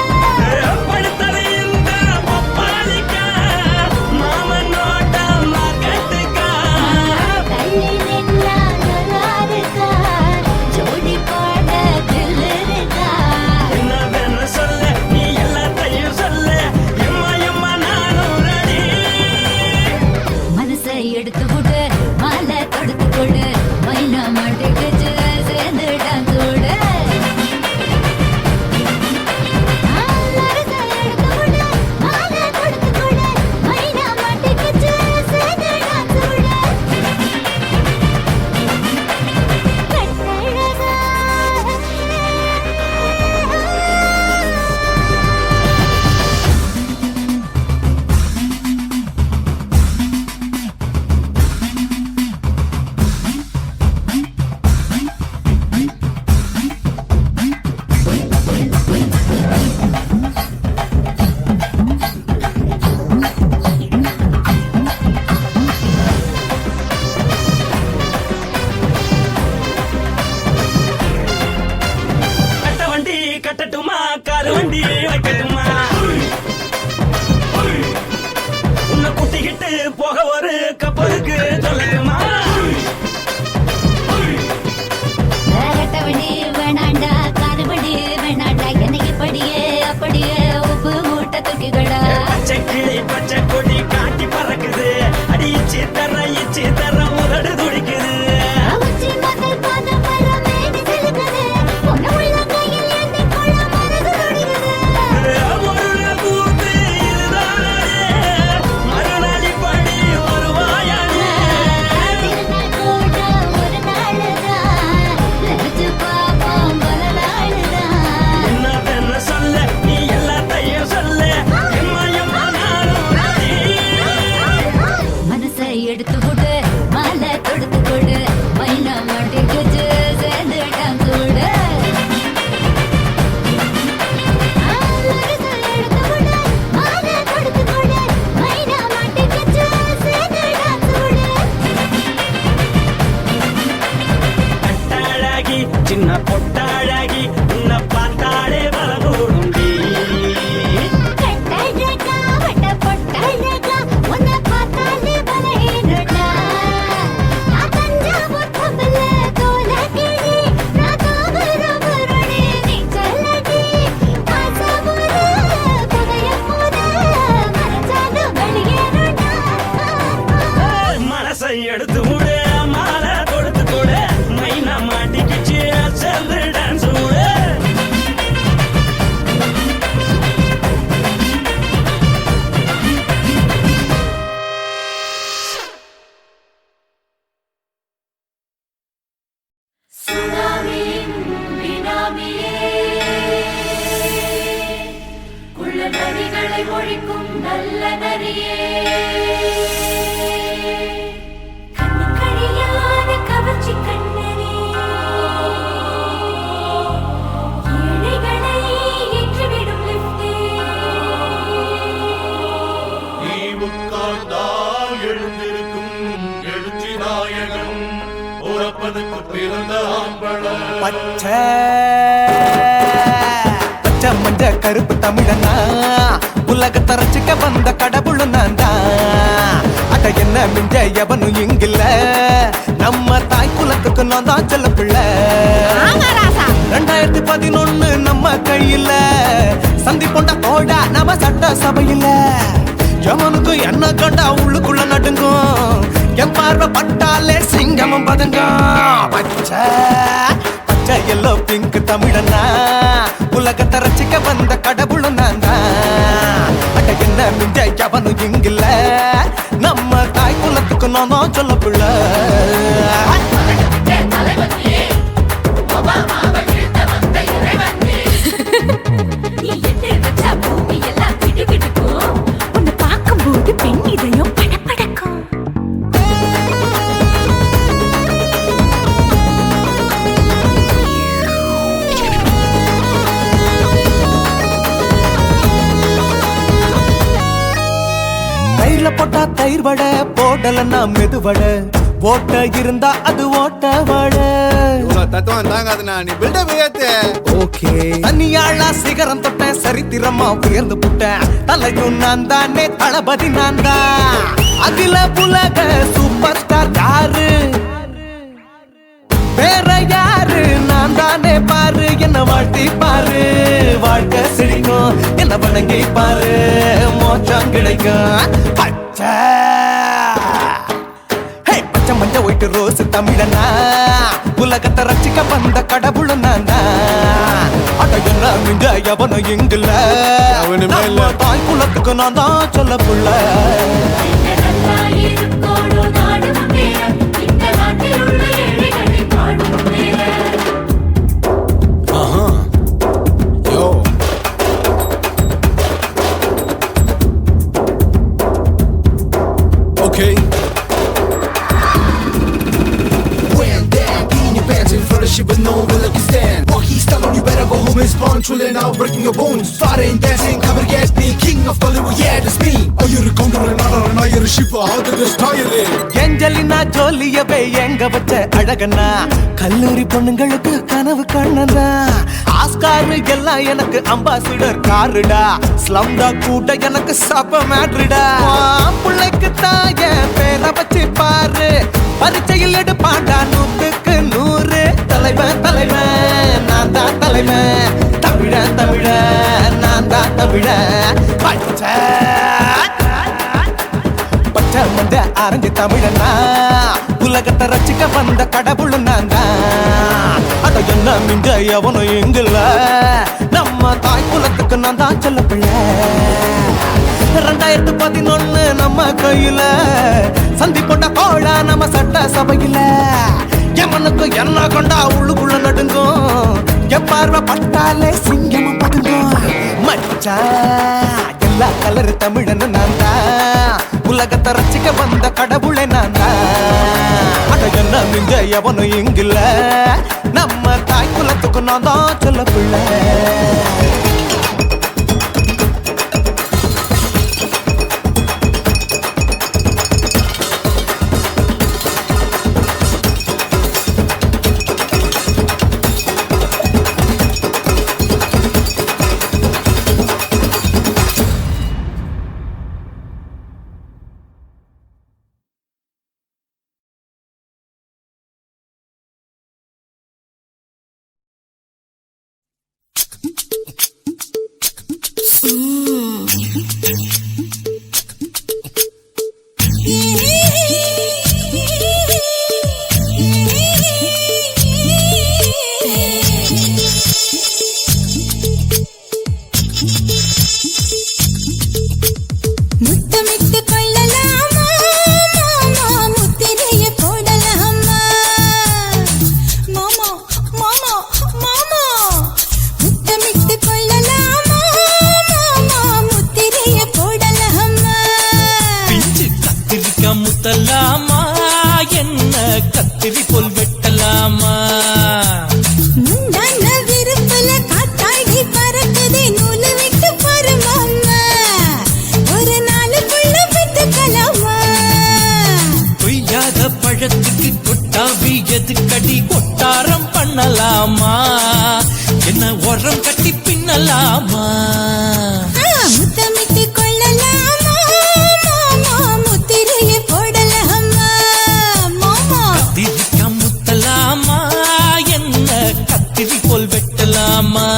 கட்டட்டுமா காரு வண்டி வைக்கட்டுமா உன்னை குட்டிக்கிட்டு போக ஒரு கப்பலுக்கு சொல்லட்டுமா வேணாண்டா காதுபடி வேணாண்டா என்னைக்கு படியே அப்படியே உப்பு மூட்டை தூக்கிக்கடா பச்சை கிளி பச்சை கொடி காட்டி பறக்குது அடி இச்சி தர உதடு துடிக்குது எடுத்து கொடு மாலை கொடுத்து கொடு மைனா மாட்டிக்கு சேர்ந்துட்டான் கூட கட்டாழகி சின்ன பொட்டாழகி உன்னை பார்த்தாலே பலகூடும் எடுத்து விடு மாலை கொடுத்து கூட மைனா மாட்டிக்கிச்சு சேர்ந்து டான்ஸ் விடு குள்ள நரிகளை ஒழிக்கும் நல்ல நரியே கவர்ச்சி கண்ணனே ஏழைகளை ஏற்றிவிடும் லிப்டே நீ உட்கார்ந்தால் எழுந்திருக்கும் எழுச்சி நாயகன் உறப்பதுக்கு பிறந்த ஆம்பள பச்சை பச்சை மஞ்ச கருப்பு தமிழனா உலகத்தை ரசிக்க வந்த கடவுள் நான் தான் அட என்ன மிஞ்ச எவனும் இங்கில்ல நம்ம தாய் குலத்துக்கு நான் தான் செல்ல பிள்ளை 2011 நம்ம கையில சந்தி பொண்ட தோட நம்ம சட்ட சபையில எவனுக்கு என்ன கண்டா உள்ளுக்குள்ள நடுங்கும் என் பார்வை பட்டாலே சிங்கமும் பதுங்கும் பச்சை பச்சை எல்லோ பிங்க் தமிழனா உலகத்தை ரசிக்க வந்த கடவுளும் நான் தான் அட என்ன மிஞ்ச எவனும் இங்கில்ல நம்ம தாய் குலத்துக்கு நான் தான் சொல்ல பிள்ளை நீ எட்டு வச்சா பூமி எல்லாம் கிடுகிடுக்கும் உன்னை பார்க்கும்போது பெண் இதயம் படபடக்கும் தயிர்ல போட்டா தயிர் வடை போடலன்னா மெதுவடை ஓட்ட இருந்தா அது ஓட்ட வடை தத்துவம் தாங்காதுண்ணா நீ பில்டப் ஏத்து ஓகே தனியாளா சிகரம் தொட்ட சரித்திரமா உயர்ந்து புட்டேன் தலையும் நான் தானே தளபதி நான் தான் அகில உலக சூப்பர் ஸ்டார் யாரு வேற யாரு நான் தானே பாரு என்ன வாழ்த்தி பாரு வாழ்க்கை சிரிக்கும் என்ன வணங்கி பாரு மோச்சம் கிடைக்கும் பச்சை பச்சை மஞ்ச ஒயிட்டு ரோஸ் தமிழனா உலகத்தை ரசிக்க வந்த கடவுள் நான் தான் அட என்ன மிஞ்ச எவனும் இங்கில்ல நம்ம தாய் குலத்துக்கு நான் தான் சொல்ல புள்ள Okay. When that in your pants in front of shit with no will you stand. Walk he's telling you better go home and spawn Actually now breaking your bones. Foreign dancing, cover get me. King of Bollywood, yeah, that's me. Iyer Gounder Nadar Nair ஷிப்பா அது ஸ்டைலே Angelina ஜோலியவே எங்க வச்ச அழகனா கல்லூரி பொண்ணுங்களுக்கு கனவு கண்ணனா Oscar எல்லாம் எனக்கு அம்பாசிடர் காருடா ஸ்லம்டா கூட எனக்கு சப்ப மேட்ருடா பிள்ளைக்கு தாய பேரை வச்சு பாரு பரீட்சையில் எடுப்பாண்டா 100க்கு 100 தலைவன் தலைவன் நான் தான் தலைவன் தமிழன் தமிழன் நான் தான் தமிழன் பச்சை வந்த ஆரஞ்சு தமிழனா உலகத்தை ரசிக்க வந்த கடவுள் நான் தான் அத என்ன மிஞ்ச எவனும் எங்கல நம்ம தாய் குலத்துக்கு நான் தான் சொல்ல பிள்ளை 2011 நம்ம கையில சந்தி போட்ட கோழா நம்ம சட்ட சபையில எமனுக்கு என்ன கொண்டா உள்ளுக்குள்ள நடுங்கும் எப்பார்வை பட்டாலே சிங்கமும் பதுங்கும் மச்சா எல்லா கலர் தமிழன் நான் தான் உலகத்தை ரசிக்க வந்த கடவுளை நான் தான் அட என்ன மிஞ்ச எவனும் இங்கில்ல நம்ம தாய் குலத்துக்கு நான் தான் சொல்ல பிள்ளை முத்தலாமா என்ன கத்திரி போல் வெட்டலாமா முந்தான விருப்பல காத்தாடி பறக்குதே நூலு விட்டு பருமாமா ஒரு நாளுக்குள்ள விட்டுக்கலாமா கொய்யாத பழத்துக்கு கொட்டாவி எதுக்கடி கொட்டாரம் பண்ணலாமா என்ன உரம் கட்டி பின்னலாமா முத்தமிட்டு கொள்ளலாமா மாமா முத்திரையை போடலாமா மாமா கத்திரிக்கா முத்தலாமா என்ன கத்திரி போல் வெட்டலாமா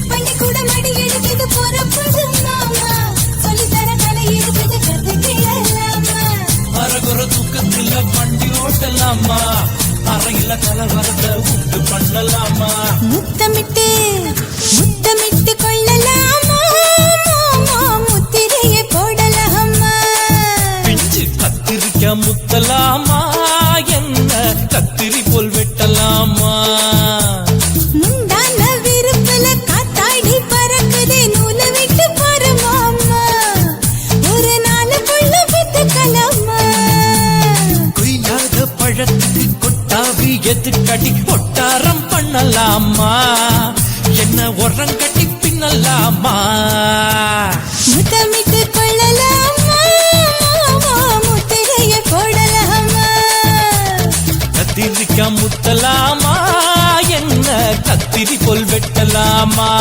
பள்ளிக்கூடம் அடி எடுத்தது போறப்பது மாமா சொல்லித்தர கலை இருக்குது கத்துக்கலாமா அரகுற தூக்கத்துல வண்டி ஓட்டலாமா அறையில கலவரத்தை உண்டு பண்ணலாமா முத்தமிட்டு முத்தமிட்டு கொள்ளலாமா முத்திரையை போடலாமா பிஞ்சு கத்திரிக்க முத்தலாமா என்ன கத்திரி போல் வெட்டலாமா முந்தான விருப்பல காத்தாடி பறக்குதே நூல விட்டு பரமாமா ஒரு நாளுக்குள்ள வித்துக்கலாமா கொய்யாத பழத்துக்கு கொட்டாவி எதுக்கடி ஒட்டாரம் பண்ணலாமா என்ன உரங்கட்டி பின்னலாமா முத்தமிட்டு கொள்ளலாமா முத்திரையை போடலாமா கத்திரிக்க முத்தலாமா என்ன கத்திரி போல் வெட்டலாமா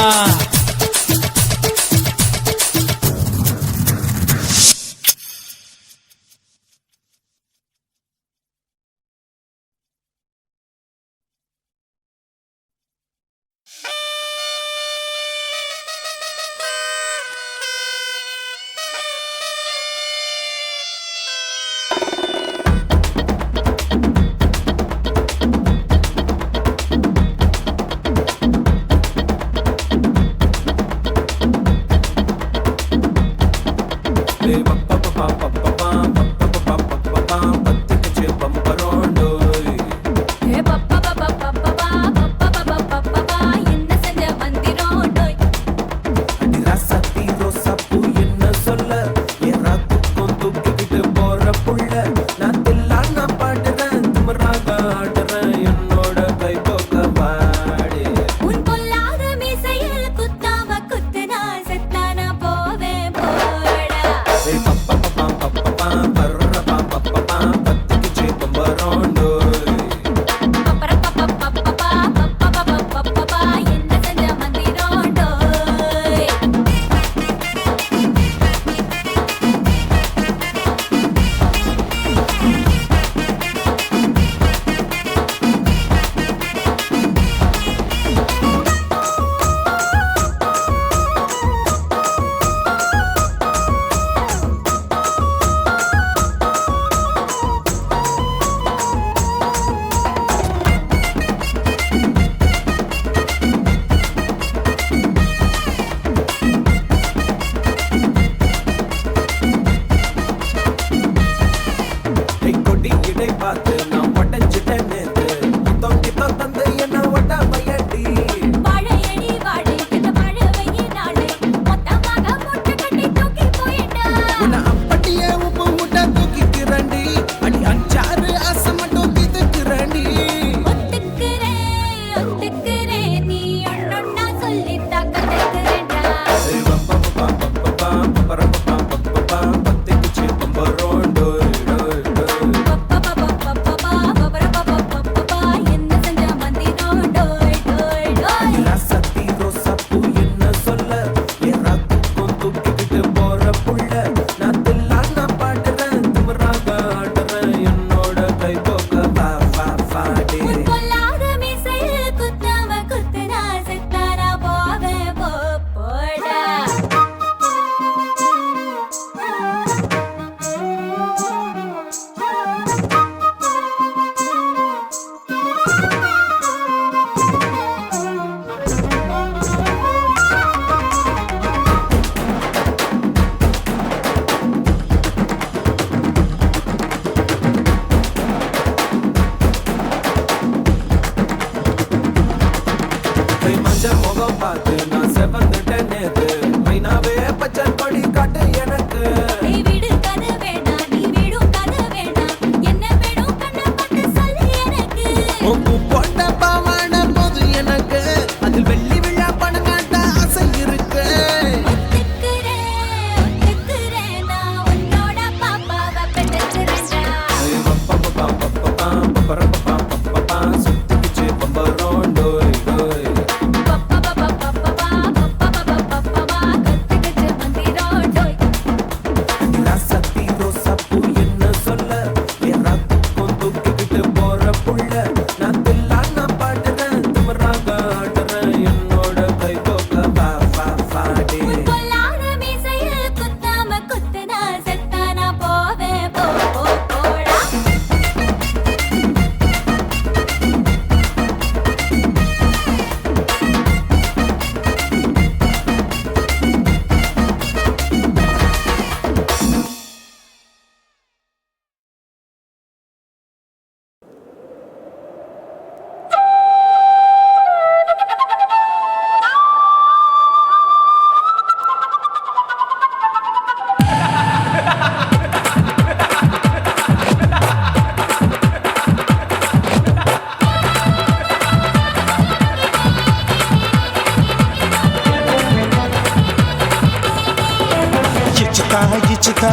ఇచ్చుతా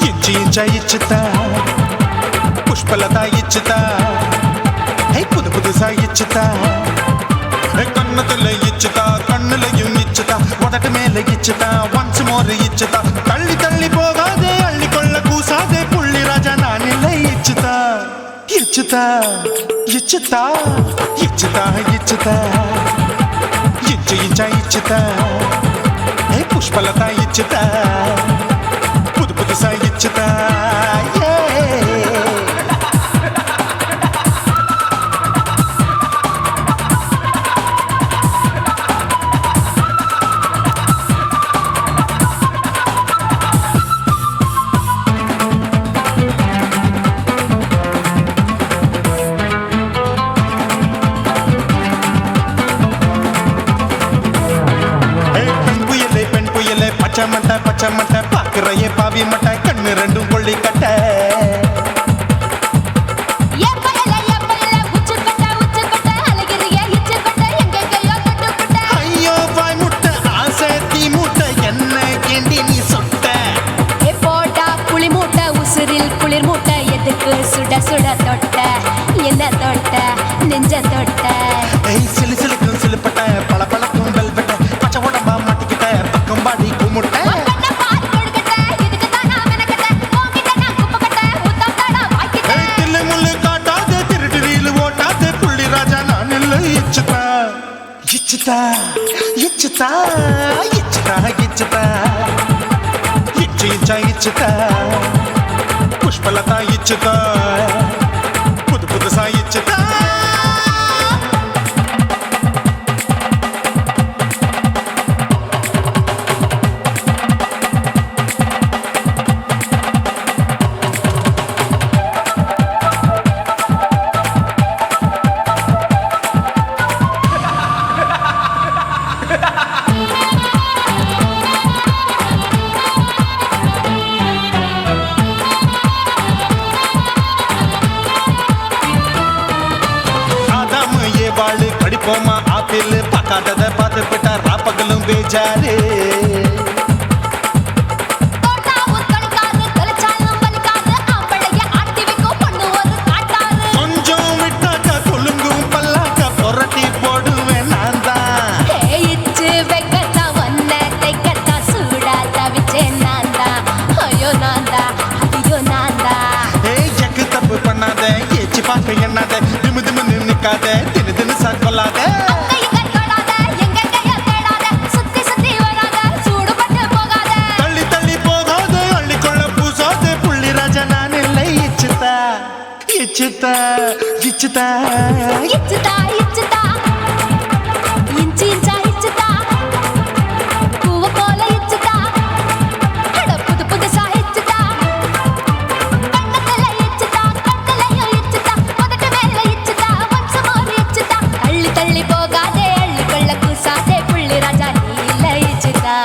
ఇంచి ఇంచ ఇచ్చుతా పుష్పలత ఇచ్చుతా హే புது புதுசா இச்சுதா கண்ணத்துல இச்சுதா கண்ணுலையும் இச்சுதா உதட்டு மேல இச்சுதா ஒன்ஸ் மோர் இச்சுதா தள்ளி தள்ளி போகாதே அள்ளி கொள்ள கூசாதே புள்ளி ராஜா நான் இல்லை இச்சுதா இச்சுதா இச்சுதா இச்சுதா இச்சுதா இச்சு இஞ்சா இச்சுதா ஹே புஷ்பலத இச்சுதா புது புதுசா இச்சுதா பச்சை மட்டை பாக்குறையே பாவி மட்டை கண்ணு ரெண்டும் கொள்ளி கட்ட ஐயோ வாய் முட்டை ஆசை தீ மூட்டை என்ன கேண்டி நீ சொட்ட போட்டா புளி மூட்டை உசுரில் குளிர் மூட்டை எதுக்கு சுட சுட தொட்ட என்ன தொட்ட நெஞ்ச தொட்ட சிலு சிலுக்கும் சிலுப்பட்ட பல பழக்கும் வெல்வெட்ட பச்சை உடம்பா மாட்டிக்கிட்ட பக்கம் பாடி குமுட்ட இச்சுதா இச்சுதா இச்சுதா இச்சுதா இச்சு இச்சா இச்சுதா புஷ்பலதா இச்சுதா புது புதுசா இச்சுதா கடிப்போமா ஆப்பிள் பார்க்காதத பார்த்து விட்டா ராப்பகலும் பேஜாரு கொஞ்சம் விட்டாக்க கொலுங்கும் பல்லாக்க புரட்டி போடுவேன் நான் தான் இச்சு வெக்கத்தா வண்ண தைக்கத்தா சூடா தவிச்சேன் நான் தான் ஐயோ நான் தான் ஐயோ நான் தான் எக்கு தப்பு பண்ணாத ஏச்சி பார்க்க எண்ணாத திமு திமுன்னு நிக்காத தினு தினு சாக்கொள்ளாத தள்ளி தள்ளி போகாத அள்ளி கொள்ள பூசாத புள்ளி ராஜா நான் இல்லை இச்சுதா இச்சுதா இச்சுதா இச்சுதா இச்சுதா இஞ்சி இஞ்சா இச்சுதா பூவ போல இச்சுதா அட புது புதுசா இச்சுதா கண்ணத்துல இச்சுதா கண்ணுலயும் இச்சுதா உதட்டு மேல இச்சுதா ஒன்ஸ் மோர் இச்சுதா தள்ளி தள்ளி போகாதே அள்ளி கொள்ள கூசாதே புள்ளி ராஜா நீ இல்ல இச்சுதா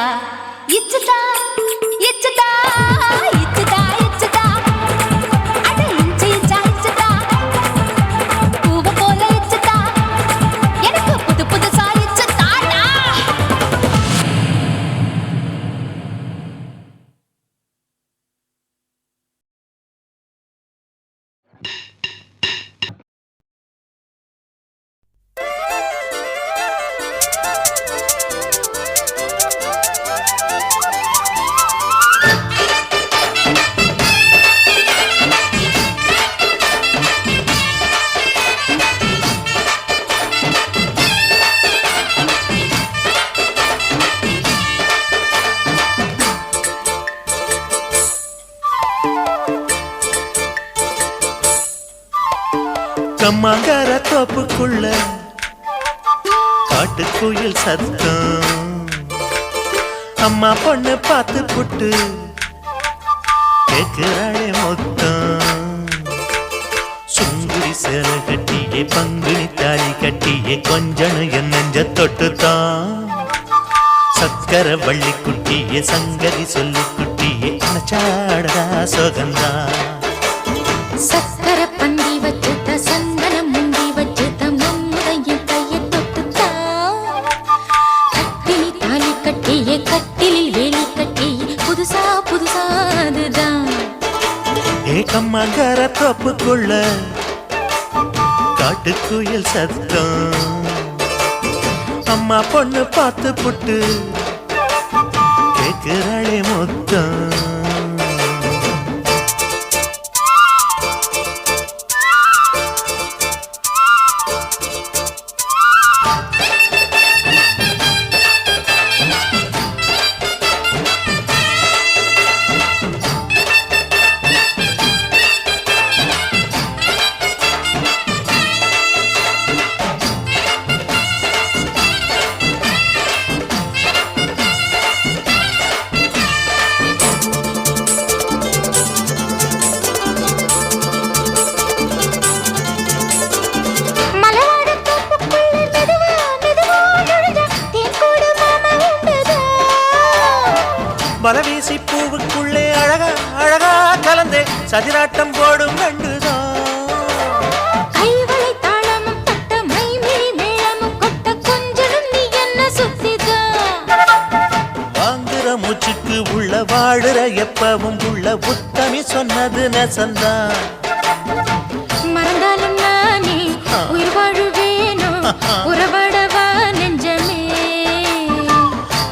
இச்சுதா இச்சுதா இச்சுதா இச்சுதா அட இஞ்சி இஞ்சா இச்சுதா பூவ போல இச்சுதா எனக்கு புது புதுசா இச்சுதாடா கம்மாங்கர தோப்புக்குள்ள காட்டுக்குயில் சத்தம் அம்மா பொண்ணு பார்த்து புட்டு கேக்குறாளே மொத்தம் சுங்குடி சேலை கட்டியே பங்குனி தாலி கட்டியே கொஞ்சனு என் நெஞ்ச தொட்டுத்தான் சக்கர வள்ளி குட்டியே சங்கதி சொல்லி குட்டியே நச்சாடா சோகந்தா சக்கர பந்தி வச்சுட்ட சந்தனம் முந்தி வச்சுட்ட நம்முடைய கையை தொட்டுத்தா கட்டிலி தாலி கட்டியே கட்டிலில் வேலி கட்டியே புதுசா தோப்புக்குள்ள காட்டுக்குயில் சத்தம் அம்மா பொண்ணு பார்த்து புட்டு கேக்குறாளே மொத்தம் பலவீசி பூவுக்குள்ளே அழகா அழகா கலந்தே சதிராட்டம் போடும் கண்டுதான் கைவளை தாளமும் தட்ட மைமிழி மேளமும் கொட்ட கொஞ்சம் நீ என்ன சுத்திதான் வாங்குற மூச்சுக்கு உள்ள வாழுற எப்பவும் உள்ள உத்தமி சொன்னது நெசந்தான் மறந்தாலும் நானே உயிர் வாழுவேனோ உறவாடவா நெஞ்சமே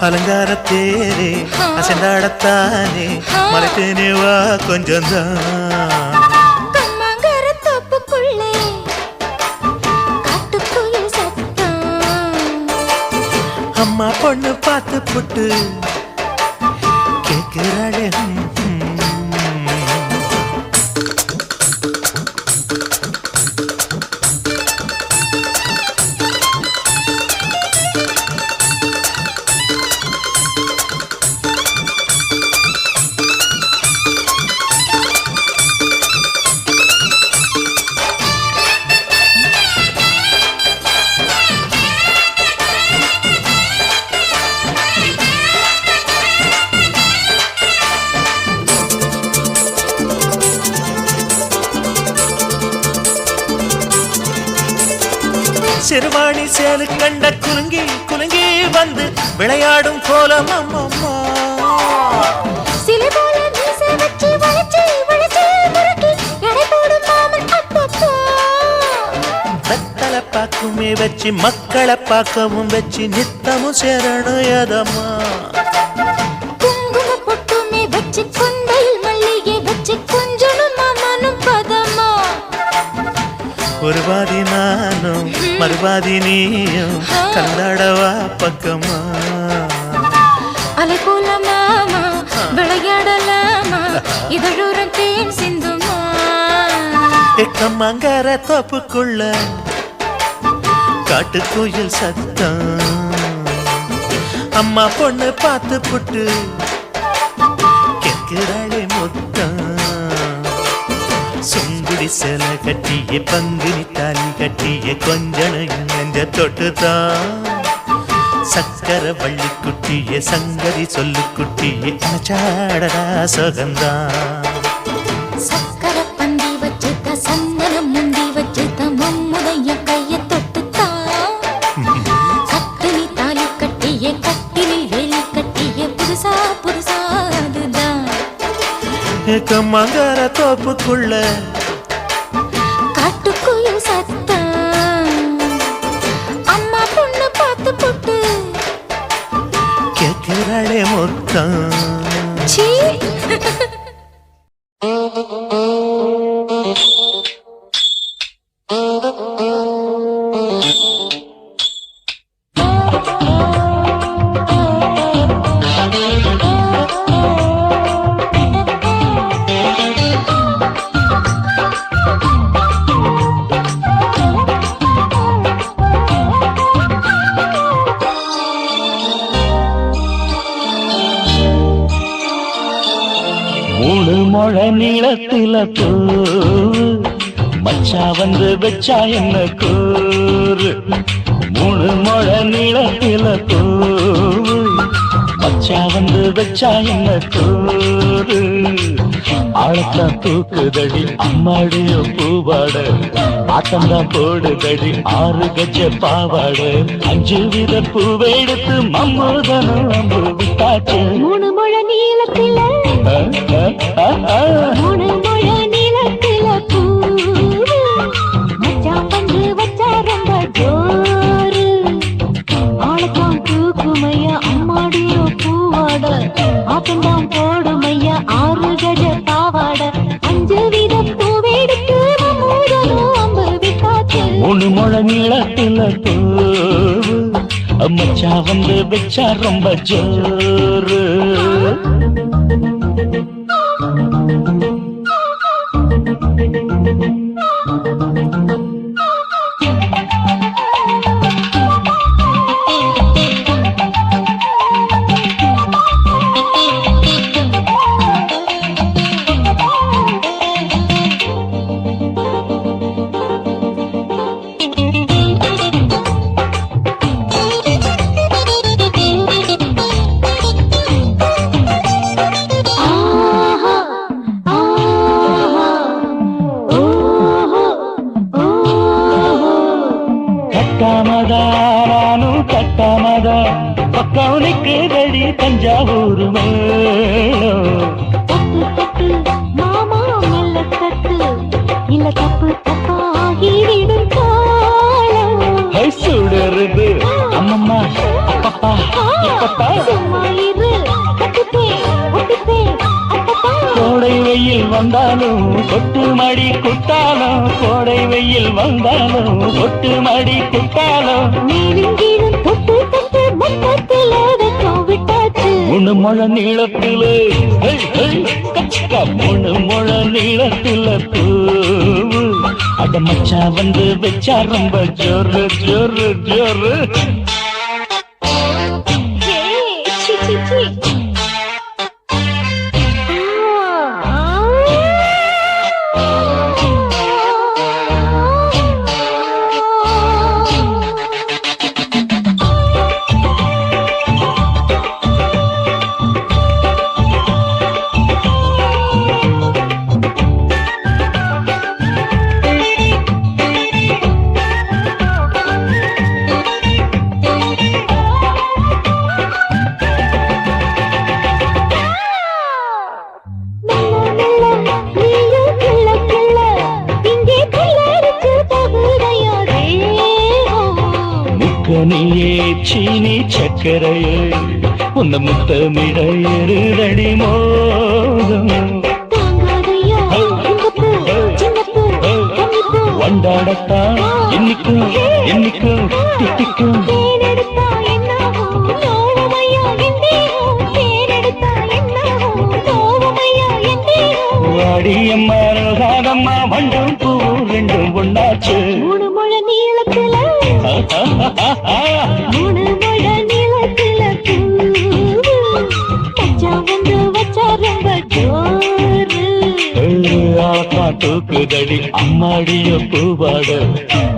அலங்காரத்தேரே அசைந்தாடத்தானே மலைத்தேனே வா கொஞ்சம்தான் கம்மாங்கர தோப்புக்குள்ளே காட்டுக்குயில் சத்தம் அம்மா பொண்ணு பார்த்து புட்டு கேட்கிறாளே சிறுவாணி சேலு கண்ட குலுங்கி குலுங்கி வந்து விளையாடும் கோலம் அம்மம்மா சிலை போல மீசை வச்சு வளைச்சு வளைச்சு முறுக்கி எடை போடும் மாமன் அப்பப்போ வெத்தலை பாக்குமே வச்சு மக்களை பார்க்கவும் வச்சு நித்தமும் சேரணும் எதம்மா குங்கும பொட்டுமே வச்சு கொண்டையில் மல்லிகை வச்சு கொஞ்சனும் மாமனும் பதமா ஒரு பாதி நானும் மறுபாதி நீயும் கலந்தாடவா பக்கமா அலை போல மாமா விளையாடலாமா இதழூரம் தேன் சிந்துமா எக்கம்மங்கர தோப்புக்குள்ள காட்டுக்குயில் சத்தம் அம்மா பொண்ணு பார்த்து புட்டு கேட்கிறாளே மொத்தம் சுங்குடி சேல கட்டிய பங்குனி தாலி கட்டிய கொஞ்சம் நெஞ்ச தொட்டுதான் சக்கர வள்ளி குட்டிய சங்கதி சொல்லு குட்டிய அச்சாடடா சுகந்தான் சக்கர பந்தி வச்சுட்ட சந்தனம் முந்தி வச்சுட்ட மம்முடைய கைய தொட்டுத்தான் கட்டினி தாலி கட்டிய கட்டிலில் வேலி கட்டிய புதுசா புதுசா அதுதான் எக்கம்மங்கர தோப்புக்குள்ள காட்டுக்குயில் சத்தம் அம்மா பொண்ணு பார்த்து போட்டு கேட்கிறாளே மொத்தம் சீ மூணு முழ நீளத்தில பூ மச்சா வந்து வச்சா என்ன கூறு மூணு முழ நீளத்தில பூ மச்சா வந்து வச்சா என்ன கூறு ஆழத்தான் தூக்குதடி அம்மாடிய பூவாட ஆட்டம்தான் போடுதடி 6 கஜ பாவாட 5 வித பூவை எடுத்து மம்மூதனும் அம்பு விட்டாச்சு 3 முழ நீளத்தில 3 முழ நீளத்தில பூவு மச்சான் வந்து வச்சா ரொம்ப ஜோரு ஆளத்தான் தூக்குமையா அம்மாடியோ பூவாட ஆட்டம்தான் போடுமையா 6 கஜ பாவாட 5 வித பூவெடுத்து மூடனும் அம்பு விட்டாச்சு 3 முழ நீளத்துல பூவு மச்சா வந்து வச்சா ரொம்ப ஜோரு கட்டாமதானும் கட்டாமதா பக்கம் நிற்குதடி தஞ்சாவூர் மேளம் தட்டு தட்டு மாமா மெல்ல தட்டு இல்ல தப்பு தப்பாகிவிடும் காலம் சுடருது அம்மம்மா அப்பப்பா இப்பப்பா சும்மா இரு கட்டுப்பேன் ஒட்டுப்பேன் அப்பப்பா கோடை வெயில் வந்தாலும் கொட்டு மடி குட்டாலும் கோடை வெயில் வந்தாலும் கொட்டு மடி குட்டாலும் மேலும் கீழும் தொட்டு தொட்டு மொத்தத்தில் வெக்கம் விட்டாச்சு 3 முழ நீளத்துல 3 முழ நீளத்துல பூவு அட மச்சா வந்து வச்சா ரொம்ப ஜோரு ஜோரு ஜோரு சி சி சி நீயே சீனி சக்கரையே உன்ன முத்தமிட எருதடி மோகம் வண்டாடத்தான் என்னைக்கும் என்னைக்கும் திட்டிக்கும் வாடியம்மா ரோசாதம்மா வண்டும் பூ ரெண்டும் ஒண்ணாச்சு 3 முழ நீளத்துல 3 முழ நீளத்துல பூவு மச்சான் வந்து வச்சா ரொம்ப ஜோரு தூக்குதடி அம்மாடிய பூவாட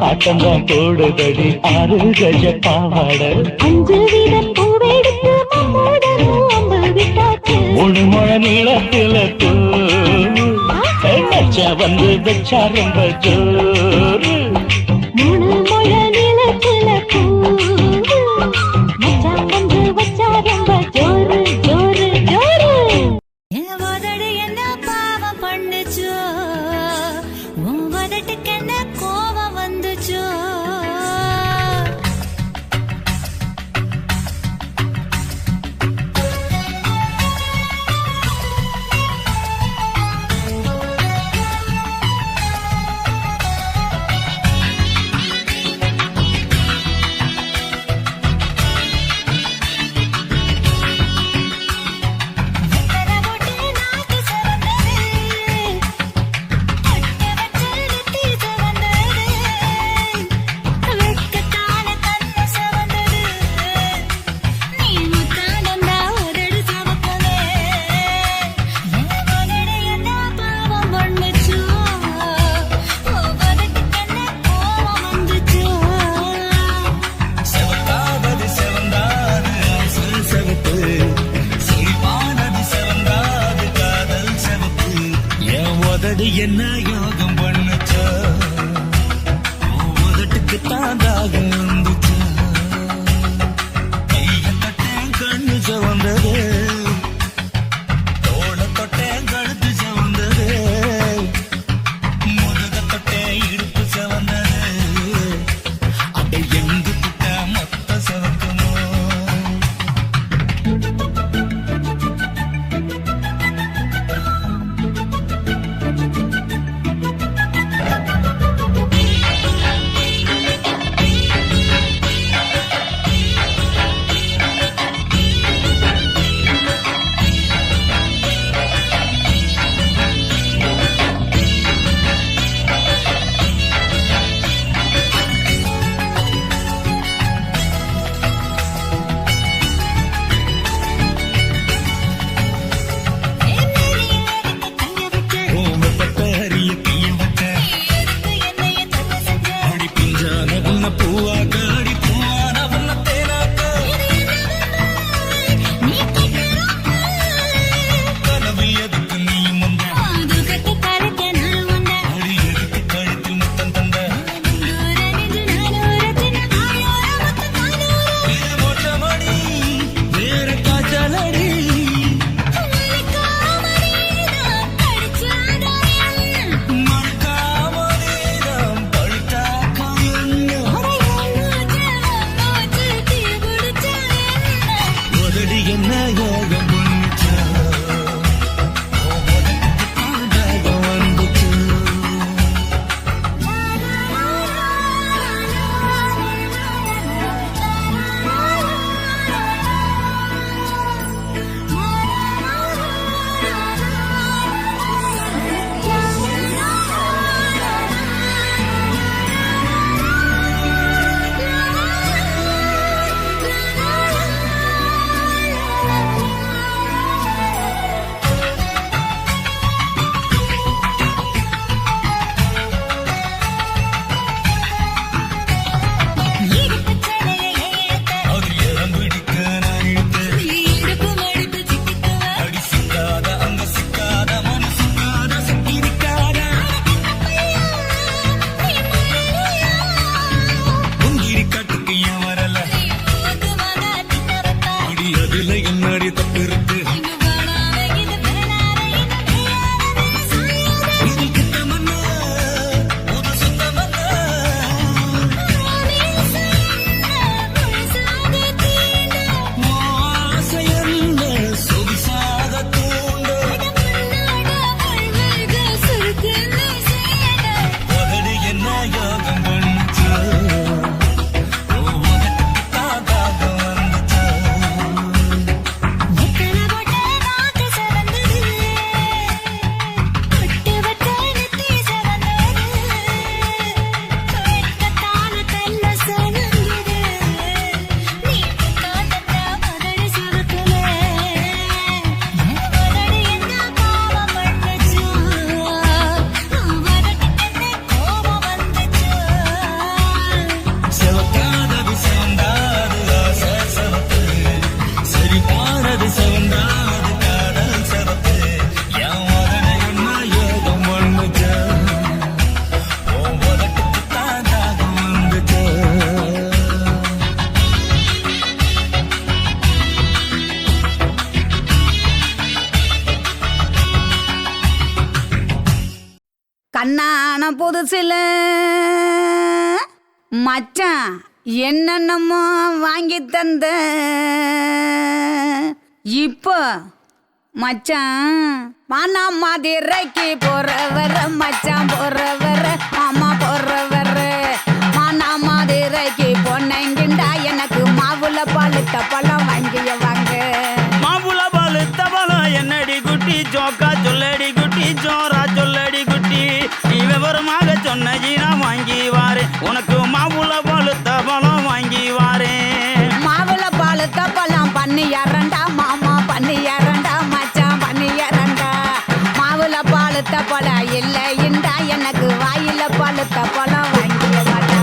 ஆட்டம்தான் போடுதடி 6 கஜ பாவாட 5 வித பூவெடுத்து மூடனும் அம்பு விட்டாச்சு 3 முழ நீளத்துல மச்சா வந்து வச்சா ரொம்ப ஜோரு 3 முழ நீளத்துல பூவு மச்சான் வந்து வச்சா ரொம்ப ஜோரு ஜோரு ஜோரு என்ன பாவம் பண்ணுச்சோ உன் வதட்டுக்கு என்ன கோவம் வந்துச்சோ புதுசுல மச்சான் என்னென்னமோ வாங்கி தந்த இப்போ மச்சான் மானா மதுரைக்கு போறவர மச்சான் போறவர மாமா போறவர மானா மதுரைக்கு பொன்னங்கிண்டா எனக்கு மாவுல பழுத்த பழம் வாங்கிய வாங்க. மாவுல பழுத்த பழம் என்னடி குட்டி ஜோக்கா சொல்லடி குட்டி ஜோரா சொல்லடி குட்டி நீ விவரமாக சொன்னீனா வாங்கி வாரு உனக்கு மாவுல பழுத்த பழம் வாங்கி வாரு. மாவுல பழுத்த பழம் பண்ணியாரண்டா மாமா பண்ணியாரண்டா மச்சான் பண்ணியாரண்டா. மாவுல பழுத்த பழம் இல்லைண்டா எனக்கு வாயில பழுத்த பழம் வாங்கிய மாட்டா.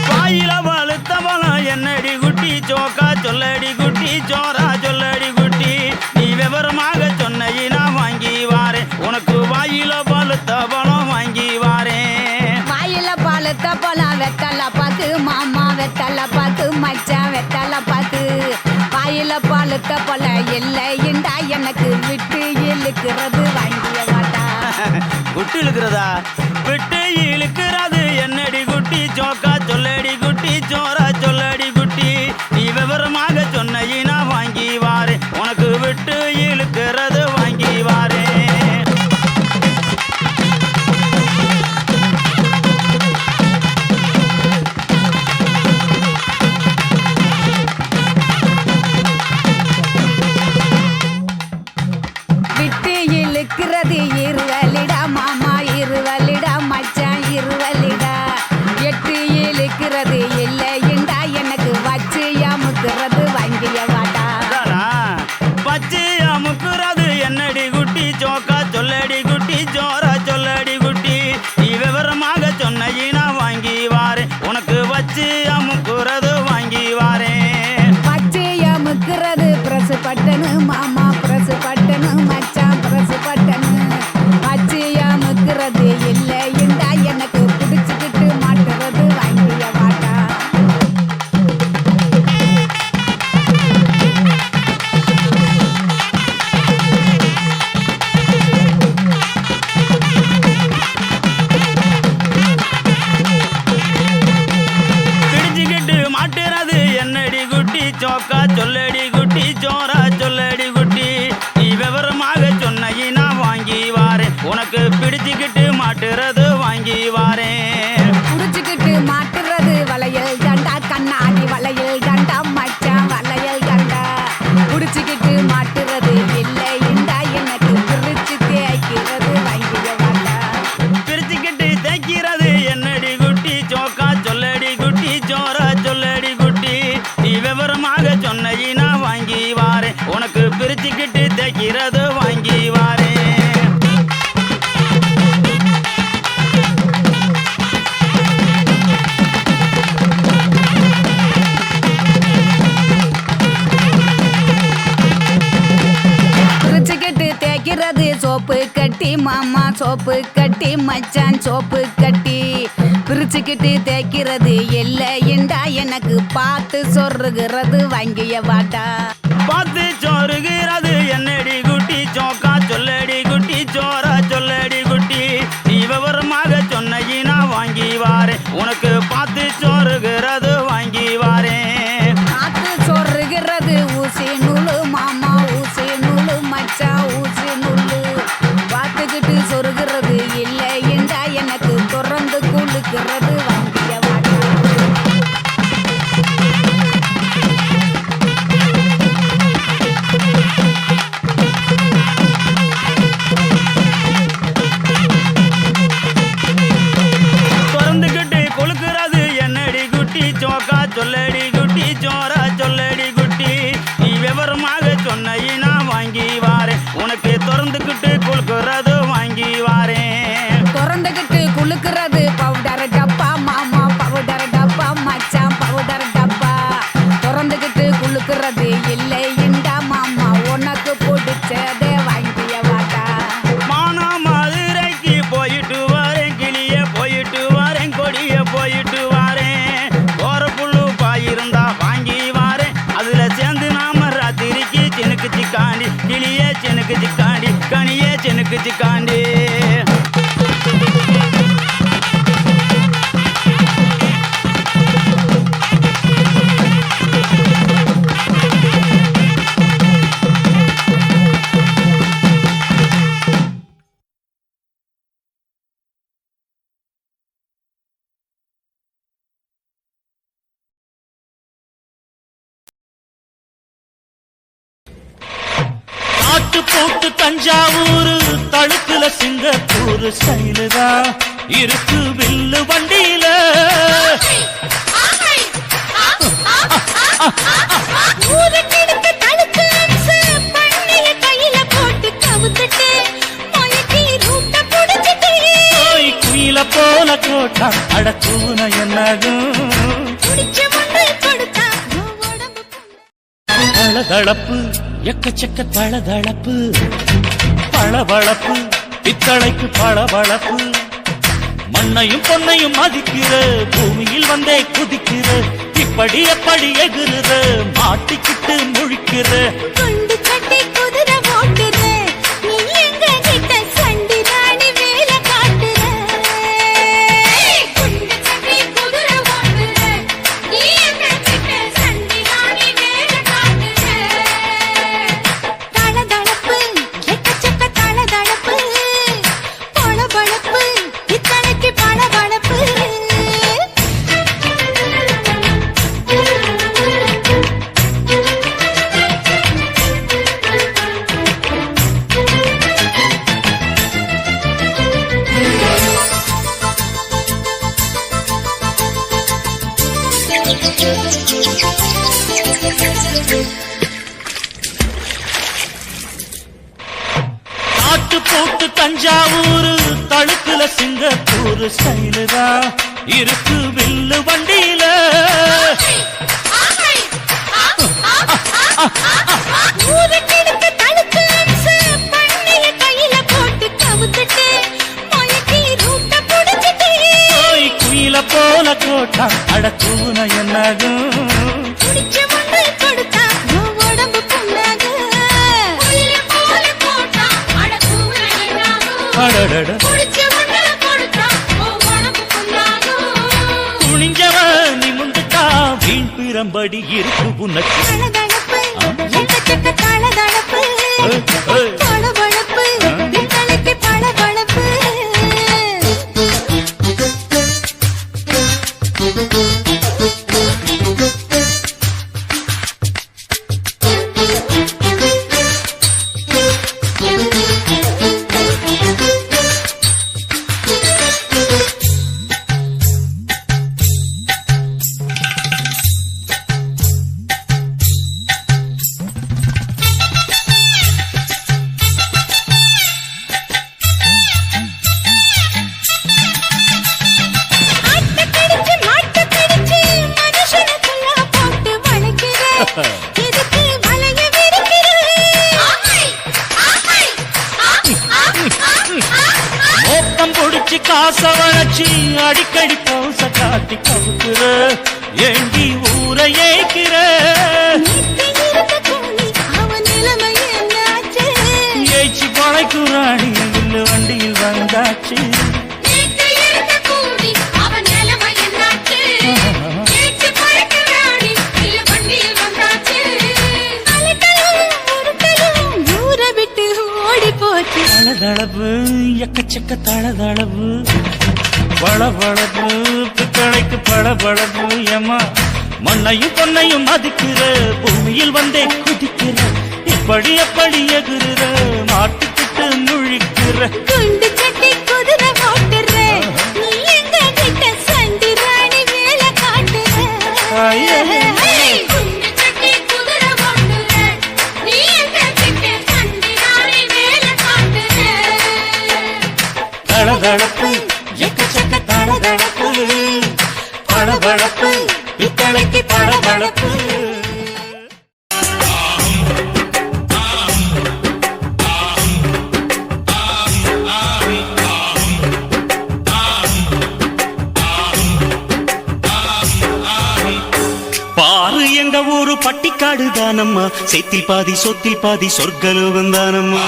வாயில பழுத்த பழம் என்னடி குட்டி ஜோக்கா சொல்லடி குட்டி ஜோரா சொல்லடி குட்டி நீ விவரமாக சொன்னீனா வாங்கி வாரு உனக்கு வாயில பழுத்த பழம் வாங்கி வாரேன். வாயில பழுத்த பழம் வெத்தல பாக்கு மாமா வெத்தல பாக்கு மச்சான் வெத்தல பாக்கு. வாயில பழுத்த பழம் இல்லைண்டா எனக்கு விட்டு இழுக்கிறது வாங்கிய மாட்டா. விட்டு இழுக்கிறதா விட்டு இழுக்கிறது என்னடி குட்டி ஜோக்கா சொல்லடி குட்டி ஜோரா சொல்லடி குட்டி நீ விவரமாக சொன்னீனா வாங்கி வாரு உனக்கு விட்டு இழுக்கிறது வாங்கி வாரு. விட்டு இழுக்கிறது இருவலிடா மாமா இருவலிடா மச்சான் இருவலிடா. எட்டு இழுக்கிறது இல்லைண்டா எனக்கு வச்சு அமுக்கிறது வாங்கிய மாட்டா. பச்சை அமுக்குறது என்னடி குட்டி ஜோக்கா சொல்லடி குட்டி ஜோரா சொல்லடி குட்டி நீ விவரமாக சொன்னீனா வாங்கி வாரு உனக்கு வச்சு அமுக்குறது வாங்கி வாரேன். பச்சை அமுக்கிறது பிரசு பட்டனு மாமா பிரசு பட்டனு மச்சான் பிரசு பட்டனு. பச்சை அமுக்கிறது இல்லைண்டா எனக்கு பிடிச்சிக்கிட்டு மாட்டுறது வாங்கிய மாட்டா. பிடிச்சுக்கிட்டு மாட்டுறது என்னடி குட்டி ஜோக்கா சொல்லடி குட்டி ஜோரா சொல்லடி குட்டி நீ விவரமாக சொன்னீனா வாங்கி வாரு உனக்கு பிடிச்சுக்கிட்டு மாட்டுறது வாங்கி வாரேன். புடிச்சுக்கிட்டு மாட்டுறது வளையல் தண்டா கண்ணாடி வளையல் தண்டா மச்சான் வளையல் தண்டா. புடிச்சுக்கிட்டு மாட்டுறது இல்லைண்டா எனக்கு பிரிச்சு தேய்க்கிறது வாங்கிய மாட்டா. பிரிச்சுக்கிட்டு தைக்கிறது என்னடி குட்டி ஜோக்கா சொல்லடி குட்டி ஜோரா சொல்லடி குட்டி நீ விவரமாக சொன்னீனா வாங்கி வாரு உனக்கு பிரிச்சுக்கிட்டு தைக்கிறது வாங்கி வாரு. பிரிச்சுக்கிட்டு தேய்க்கிறது சோப்பு கட்டி மாமா சோப்பு கட்டி மச்சான் சோப்பு கட்டி. பிரிச்சுக்கிட்டு தேய்க்கிறது இல்லைண்டா எனக்கு பார்த்து சொருகிறது வாங்கிய மாட்டா. பார்த்து சோறுகிறது என்னடி குட்டி ஜோக்கா சொல்லடி குட்டி ஜோரா சொல்லடி குட்டி நீ விவரமாக சொன்னீனா வாங்கி வாரு உனக்கு பார்த்து சோறுகிறது வாங்கி வாரேன். பார்த்து சொருகிறது ஊசி நூலு மாமா ஊசி நூலு மச்சான் ஊசி நூலு. பார்த்துக்கிட்டு சொருகிறது இல்லைண்டா எனக்கு தொடர்ந்து குளுக்கிறது வாங்கிய மாட்டா. திறந்துக்கிட்டு கொழுக்கிறது என்னடி குட்டி ஜோக்கா சொல்லடி குட்டி ஜோரா சொல்லடி குட்டி நீ விவரமாக சொன்னீனா வாங்கி வாரு உனக்கு திறந்துக்கிட்டு கொழுக்கிறது வாங்கி வாரேன். திறந்துக்கிட்டு குளுக்கிறது பவுடர் டப்பா மாமா பவுடர் டப்பா மச்சான் பவுடர் டப்பா. திறந்துக்கிட்டு குளுக்கிறது இல்லைண்டா மாமா உனக்கு பிடிச்சதே வாங்கிய மாட்டா. மானா மதுரைக்கு போயிட்டு வரேன் கிளிய போயிட்டு வரேன் கொடிய போயிட்டு வரேன் சினுக்கு சிக்காண்டி கனியே சினுக்கு சிக்காண்டி ஆட்டு போட்டு தஞ்சாவூர் தழுக்குல சிங்கப்பூர் ஸ்டைலுதா இருக்கு வில்லு வண்டியில குயில போல கோட்டா அடக்கூன என்னாகும் தளதளப்பு எக்கச்சக்க தளதளப்பு பளபளப்பு பித்தளைக்கு பளபளப்பு மண்ணையும் பொன்னையும் மதிக்கிற பூமியில் வந்தே குதிக்கிற இப்படி எப்படி எகுற மாட்டிக்கிட்டு முழிக்கிற ஆட்டு போட்டு தஞ்சாவூர் தழுக்குல சிங்கப்பூர் ஸ்டைலுதா இருக்கு வில்லு வண்டியில குயில போல கோட்டா அடக்கூன என்னாகும் துணிஞ்சவ நிமுந்துட்டா வீண் பிரம்படி இருக்கு உனக்கு மோப்பம் பொடிச்சு காச வளைச்சி அடிக்கடி பௌச காட்டி கவுக்குற ஏண்டி ஊரை ஏய்க்கிற ஏய்ச்சி பழைக்குறாடி இல்ல வண்டியில் வந்தாச்சு தளதளப்பு எக்கச்சக்க தளதளப்பு பளபளப்பு பித்தளைக்கு பளபளப்பு ஏமா மண்ணையும் பொன்னையும் மதிக்கிற பூமியில் வந்தே குதிக்கிற இப்படி எப்படி எகுற மாட்டிக்கிட்டு முழிக்கிற குண்டு சட்டி குதிரை ஓட்டுற நீ எங்க கிட்ட சண்டி ராணி வேலை காட்டுற குண்டு சட்டி குதிரை ஓட்டுற நீ எங்க கிட்ட சண்டி ராணி வேலை காட்டுற தளதளப்பு எக்கச்சக்க தளதளப்பு பளபளப்பு பித்தளைக்கு பளபளப்பு பாரு எங்க ஊரு பட்டிக்காடு தானம்மா, சேத்தில் பாதி சொத்தில் பாதி சொர்க்கலோகம் தானம்மா.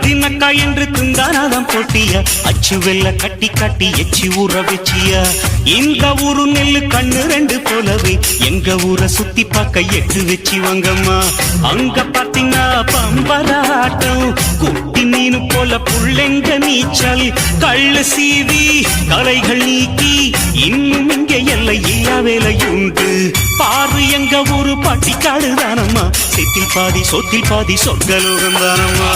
தின்னக்கா என்று திந்தானாதம் போட்டியா, அச்சு வெள்ள கட்டி கட்டி எச்சி ஊற வச்சியா. இந்த ஊரு நெல்லு கண்ணு ரெண்டு போலவே எங்க ஊரை சுத்தி பார்க்க எட்டு வச்சு வாங்கம்மா. அங்க பாத்தீங்கன்னா பம்பராட்டம், குட்டி மீனு போல புள்ளெங்க நீச்சல், கள்ளு சீவி கலைகள் நீக்கி இன்னும் இங்க எல்லை இல்லா வேலையுண்டு. பாரு எங்க ஊரு பட்டிக்காடு தானம்மா, சேத்தில் பாதி சொத்தில் பாதி சொர்க்கலோகம் தானம்மா.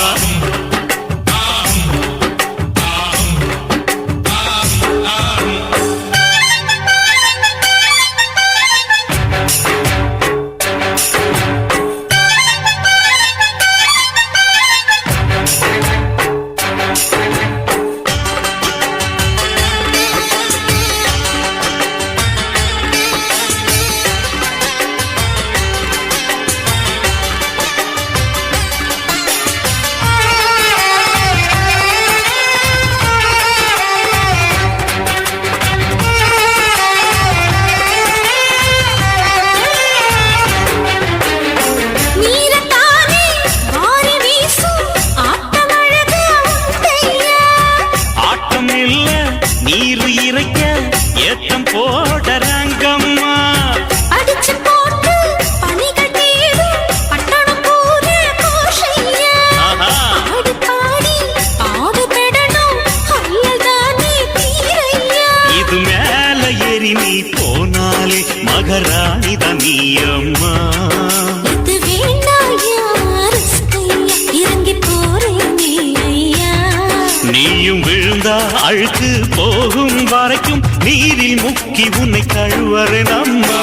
நீயும் விழுந்தா அழுக்கு போகும் வரைக்கும் நீரில் முக்கி உன்னை கழுவறு நம்மா.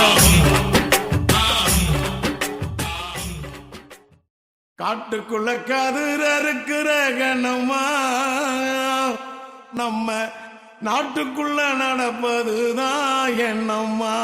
காட்டுக்குள்ள கதிர இருக்கிற கண்ணம்மா, நம்ம நாட்டுக்குள்ள நடப்பதுதான் என்னம்மா.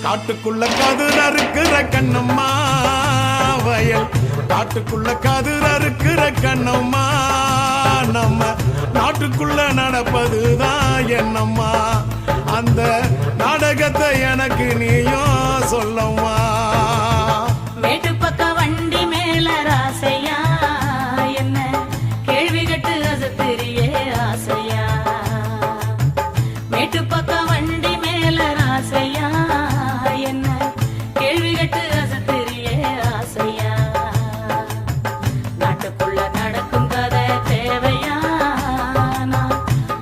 காட்டுக்குள்ள கதிர இருக்கிற கண்ணம்மா வயல், காட்டுக்குள்ள கதிர இருக்கிற கண்ணம்மா, நம்ம நாட்டுக்குள்ள நடப்பதுதான் என்னம்மா. அந்த நாடகத்தை எனக்கு நீயும் சொல்லம்மா. மேட்டு பக்க வண்டி மேல ராசையா, என்ன கேள்வி கட்டு அசத்திரியே ஆசையா. மேட்டு பக்க வண்டி மேல ராசையா, என்ன கேள்வி கட்டு அசத்திரியே ஆசையா. நாட்டுக்குள்ள நடக்கும் கதை தேவையா, நான்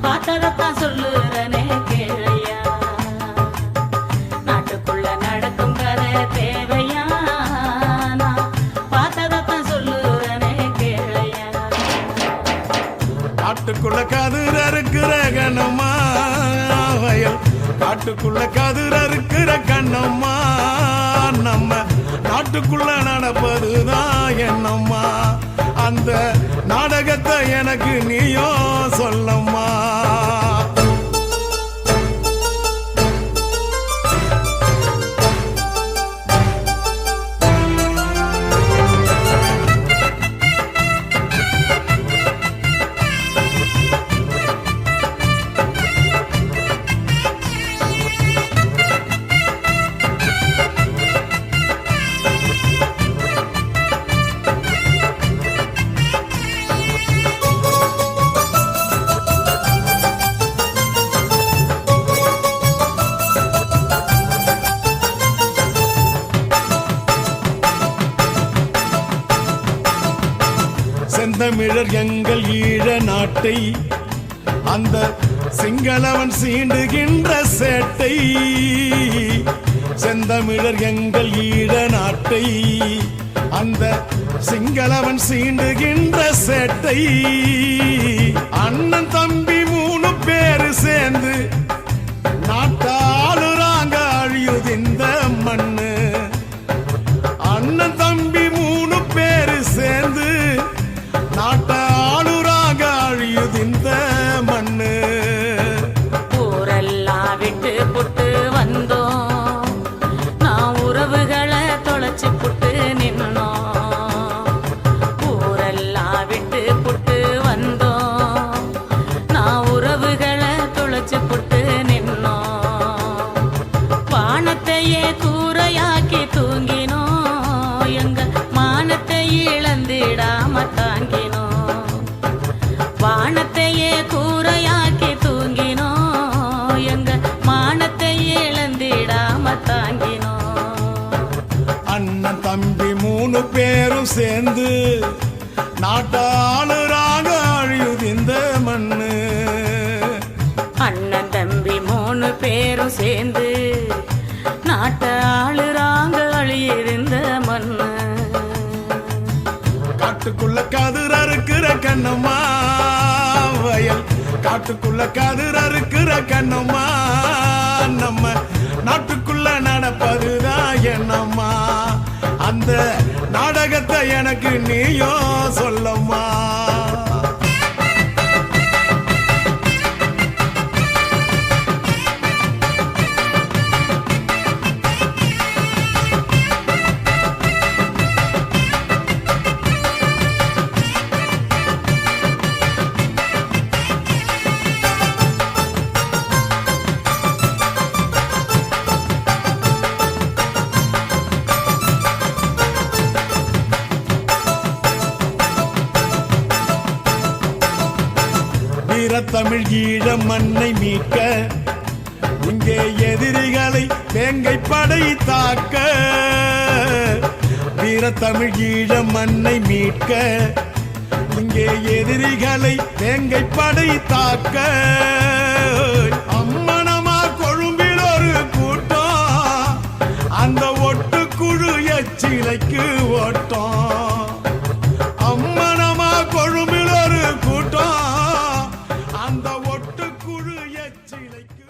பார்த்ததான் சொல்லுறனே கேளையா. நாட்டுக்குள்ள நடக்கும் கதை தேவையா, நான் பார்த்ததான் சொல்லுறனே கேளையா. காட்டுக்குள்ள கதிர இருக்கிற கண்ணம்மா வயல், காட்டுக்குள்ள கதிர இருக்கிற கண்ணம்மா, நம்ம நாட்டுக்குள்ள நடப்பதுதான் என்னம்மா. அந்த நாடகத்தை எனக்கு நீயும் சொல்லம்மா. செந்தமிழர் எங்கள் ஈழ நாட்டை, அந்த சிங்களவன் சீண்டுகின்ற சேட்டை. செந்தமிழர் எங்கள் ஈழ நாட்டை, அந்த சிங்களவன் சீண்டுகின்ற சேட்டை. காட்டுக்குள்ள கதிர் அறுக்கிற கண்ணம்மா நம்ம நாட்டுக்குள்ள நடப்பதுதான் என்னம்மா அந்த நாடகத்தை எனக்கு நீயோ சொல்லம்மா தமிழ் ஈழ மண்ணை மீட்க இங்கே எதிரிகளை வேங்கை படை தாக்க வீர தமிழ் ஈழ மண்ணை மீட்க இங்கே எதிரிகளை வேங்கை படை தாக்க அம்மனமா கொழும்பில் ஒரு கூட்டம் அந்த ஒட்டுக்குழு எச்சிலைக்கு ஓட்டம் அம்மனமா கொழும்பில் ஒரு கூட்டம் அந்த ஒட்டுக்குழு எச்சிலைக்கு